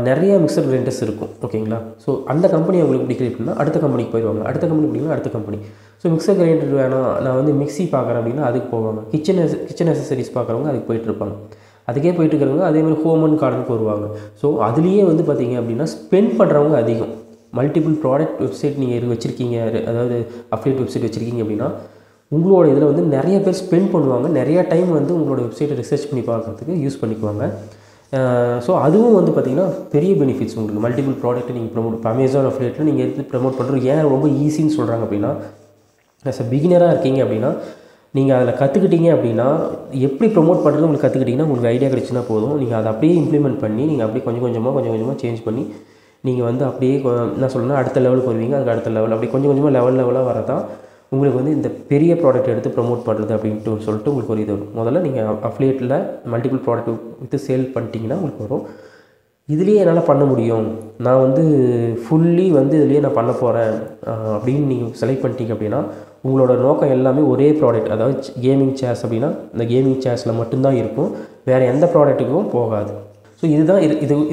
நிறைய மிக்சர் கிரைண்டர்ஸ் இருக்கும், ஓகேங்களா. ஸோ அந்த கம்பெனி அவங்களுக்கு பிடிக்கல அப்படின்னா அடுத்த கம்பெனிக்கு போயிடுவாங்க, அடுத்த கம்பெனி பிடிக்கலாம் அடுத்த கம்பெனி. ஸோ மிக்சர் கிரைண்டர் வேணாம், நான் வந்து மிக்ஸி பார்க்குறேன் அப்படின்னா அதுக்கு போவாங்க. கிச்சன் அசசரிஸ் பார்க்குறவங்க அதுக்கு போயிட்டுருப்பாங்க. அதுக்கே போயிட்டு இருக்கிறவங்க அதேமாதிரி ஹோம் அண்ட் கார்டனுக்கு வருவாங்க. ஸோ அதுலேயே வந்து பார்த்திங்க அப்படின்னா ஸ்பெண்ட் பண்ணுறவங்க அதிகம். மல்டிபிள் ப்ராடக்ட் வெப்சைட் நீங்கள் வச்சுருக்கீங்க, அதாவது அஃபிலியேட் வெப்சைட் வச்சுருக்கீங்க அப்படின்னா உங்களோட இதில் வந்து நிறைய பேர் ஸ்பெண்ட் பண்ணுவாங்க. நிறையா டைம் வந்து உங்களோட வெப்சைட்டை ரிசர்ச் பண்ணி பார்க்குறதுக்கு யூஸ் பண்ணிக்குவாங்க. ஸோ அதுவும் வந்து பார்த்திங்கன்னா பெரிய பெனிஃபிட்ஸ் உங்களுக்கு. மல்டிபிள் ப்ராடக்ட்டை நீங்கள் ப்ரமோட் இப்போ அமேசான் அஃபிலியேட்டில் நீங்கள் எடுத்து ப்ரமோட் பண்ணுறது ஏன் ரொம்ப ஈஸின்னு சொல்கிறாங்க அப்படின்னா, ஆஸ் அ பிகினராக இருக்கீங்க அப்படின்னா நீங்கள் அதில் கற்றுக்கிட்டீங்க அப்படின்னா எப்படி ப்ரமோட் பண்ணுறது உங்களுக்கு கற்றுக்கிட்டிங்கன்னா உங்களுக்கு ஐடியா கிடச்சின்னா போதும். நீங்கள் அதை அப்படியே இம்ப்ளிமெண்ட் பண்ணி நீங்கள் அப்படியே கொஞ்சம் கொஞ்சமாக சேஞ்ச் பண்ணி நீங்கள் வந்து அப்படியே என்ன சொல்லணும்னா அடுத்த லெவலுக்கு வருவீங்க. அதுக்கு அடுத்த லெவல் அப்படி கொஞ்சம் கொஞ்சமாக லெவலாக வரதான் உங்களுக்கு வந்து இந்த பெரிய ப்ராடக்ட் எடுத்து ப்ரமோட் பண்ணுறது அப்படின்ட்டு சொல்லிட்டு உங்களுக்கு ஒரு இது வரும். முதல்ல நீங்கள் அஃபிலியேட்டில் மல்டிபிள் ப்ராடக்ட் வித்து சேல் பண்ணிட்டீங்கன்னா உங்களுக்கு வரும். இதுலேயே என்னால் பண்ண முடியும், நான் வந்து ஃபுல்லி வந்து இதுலேயே நான் பண்ண போகிறேன் அப்படின்னு நீங்கள் செலக்ட் பண்ணிட்டீங்க அப்படின்னா உங்களோட நோக்கம் எல்லாமே ஒரே ப்ராடக்ட், அதாவது கேமிங் சேர்ஸ் அப்படின்னா இந்த கேமிங் சேர்ஸில் மட்டும்தான் இருக்கும், வேறு எந்த ப்ராடக்ட்டுக்கும் போகாது. ஸோ இதுதான்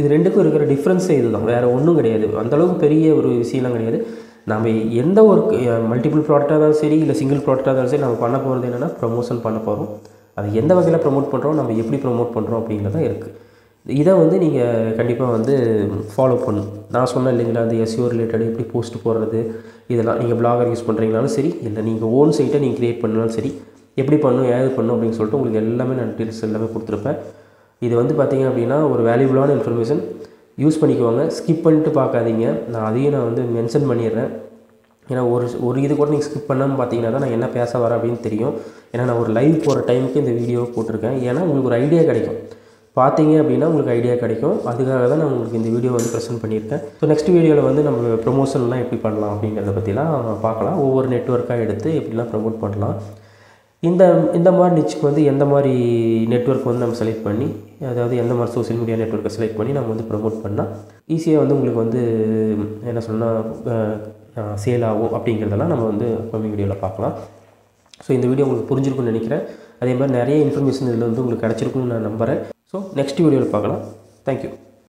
இது ரெண்டுக்கும் இருக்கிற டிஃப்ரென்ஸே இதுதான், வேறு ஒன்றும் கிடையாது. அந்தளவுக்கு பெரிய ஒரு விஷயம்லாம் கிடையாது. நம்ம எந்த ஒரு மல்டிபிள் ப்ராடக்டாக இருந்தாலும் சரி, இல்லை சிங்கிள் ப்ராடக்டாக இருந்தாலும் சரி, நம்ம பண்ண போகிறது என்னென்னா ப்ரமோஷன் பண்ண போகிறோம். அது எந்த வகையில் ப்ரமோட் பண்ணுறோம், நம்ம எப்படி ப்ரமோட் பண்ணுறோம் அப்படிங்கிறதான் இருக்குது. இதை வந்து நீங்கள் கண்டிப்பாக வந்து ஃபாலோ பண்ணணும். நான் சொன்னேன் இல்லைங்களா, அந்த எஸ்இஓ ரிலேட்டட் எப்படி போஸ்ட் போடுறது, இதெல்லாம் நீங்கள் பிளாகர் யூஸ் பண்ணுறீங்கனாலும் சரி, இல்லை நீங்கள் ஓன் சைட்டை நீங்கள் க்ரியேட் பண்ணாலும் சரி, எப்படி பண்ணணும் ஏது பண்ணணும் அப்படின்னு சொல்லிட்டு உங்களுக்கு எல்லாமே நான் டீட்டெயில்ஸ் எல்லாமே கொடுத்துருப்பேன். இது வந்து பார்த்திங்க அப்படின்னா ஒரு வேல்யூபிளான இன்ஃபர்மேஷன், யூஸ் பண்ணிக்குவாங்க, ஸ்கிப் பண்ணிட்டு பார்க்காதீங்க. நான் அதையும் நான் வந்து மென்ஷன் பண்ணிடுறேன். ஏன்னா ஒரு இது கூட நீங்கள் ஸ்கிப் பண்ணாமல் பார்த்தீங்கன்னா தான் நான் என்ன பேச வரேன் அப்படின்னு தெரியும். ஏன்னா நான் ஒரு லைவ் போகிற டைமுக்கு இந்த வீடியோ போட்டிருக்கேன். ஏன்னா உங்களுக்கு ஒரு ஐடியா கிடைக்கும், பார்த்தீங்க அப்படின்னா உங்களுக்கு ஐடியா கிடைக்கும். அதுக்காக தான் நான் உங்களுக்கு இந்த வீடியோ வந்து ப்ரெசென்ட் பண்ணியிருக்கேன். ஸோ நெக்ஸ்ட் வீடியோவில் வந்து நம்ம ப்ரொமோஷன்லாம் எப்படி பண்ணலாம் அப்படிங்கிறத பற்றிலாம் பார்க்கலாம். ஒவ்வொரு நெட்வொர்க்காக எடுத்து எப்படிலாம் ப்ரமோட் பண்ணலாம், இந்த மாதிரி நிச்சுக்கு வந்து எந்த மாதிரி நெட்வொர்க் வந்து நம்ம செலக்ட் பண்ணி, அதாவது எந்த மாதிரி சோஷியல் மீடியா நெட்வொர்க்கை செலக்ட் பண்ணி நம்ம வந்து ப்ரமோட் பண்ணால் ஈஸியாக வந்து உங்களுக்கு வந்து என்ன சொன்னால் சேல் ஆகும் அப்படிங்கிறதெல்லாம் நம்ம வந்து கம்மிங் வீடியோவில் பார்க்கலாம். ஸோ இந்த வீடியோ உங்களுக்கு புரிஞ்சிருக்குன்னு நினைக்கிறேன். அதே மாதிரி நிறைய இன்ஃபர்மேஷன் இதில் வந்து உங்களுக்கு கிடச்சிருக்குன்னு நான் நம்புகிறேன். ஸோ நெக்ஸ்ட் வீடியோவில் பார்க்கலாம். தேங்க்யூ.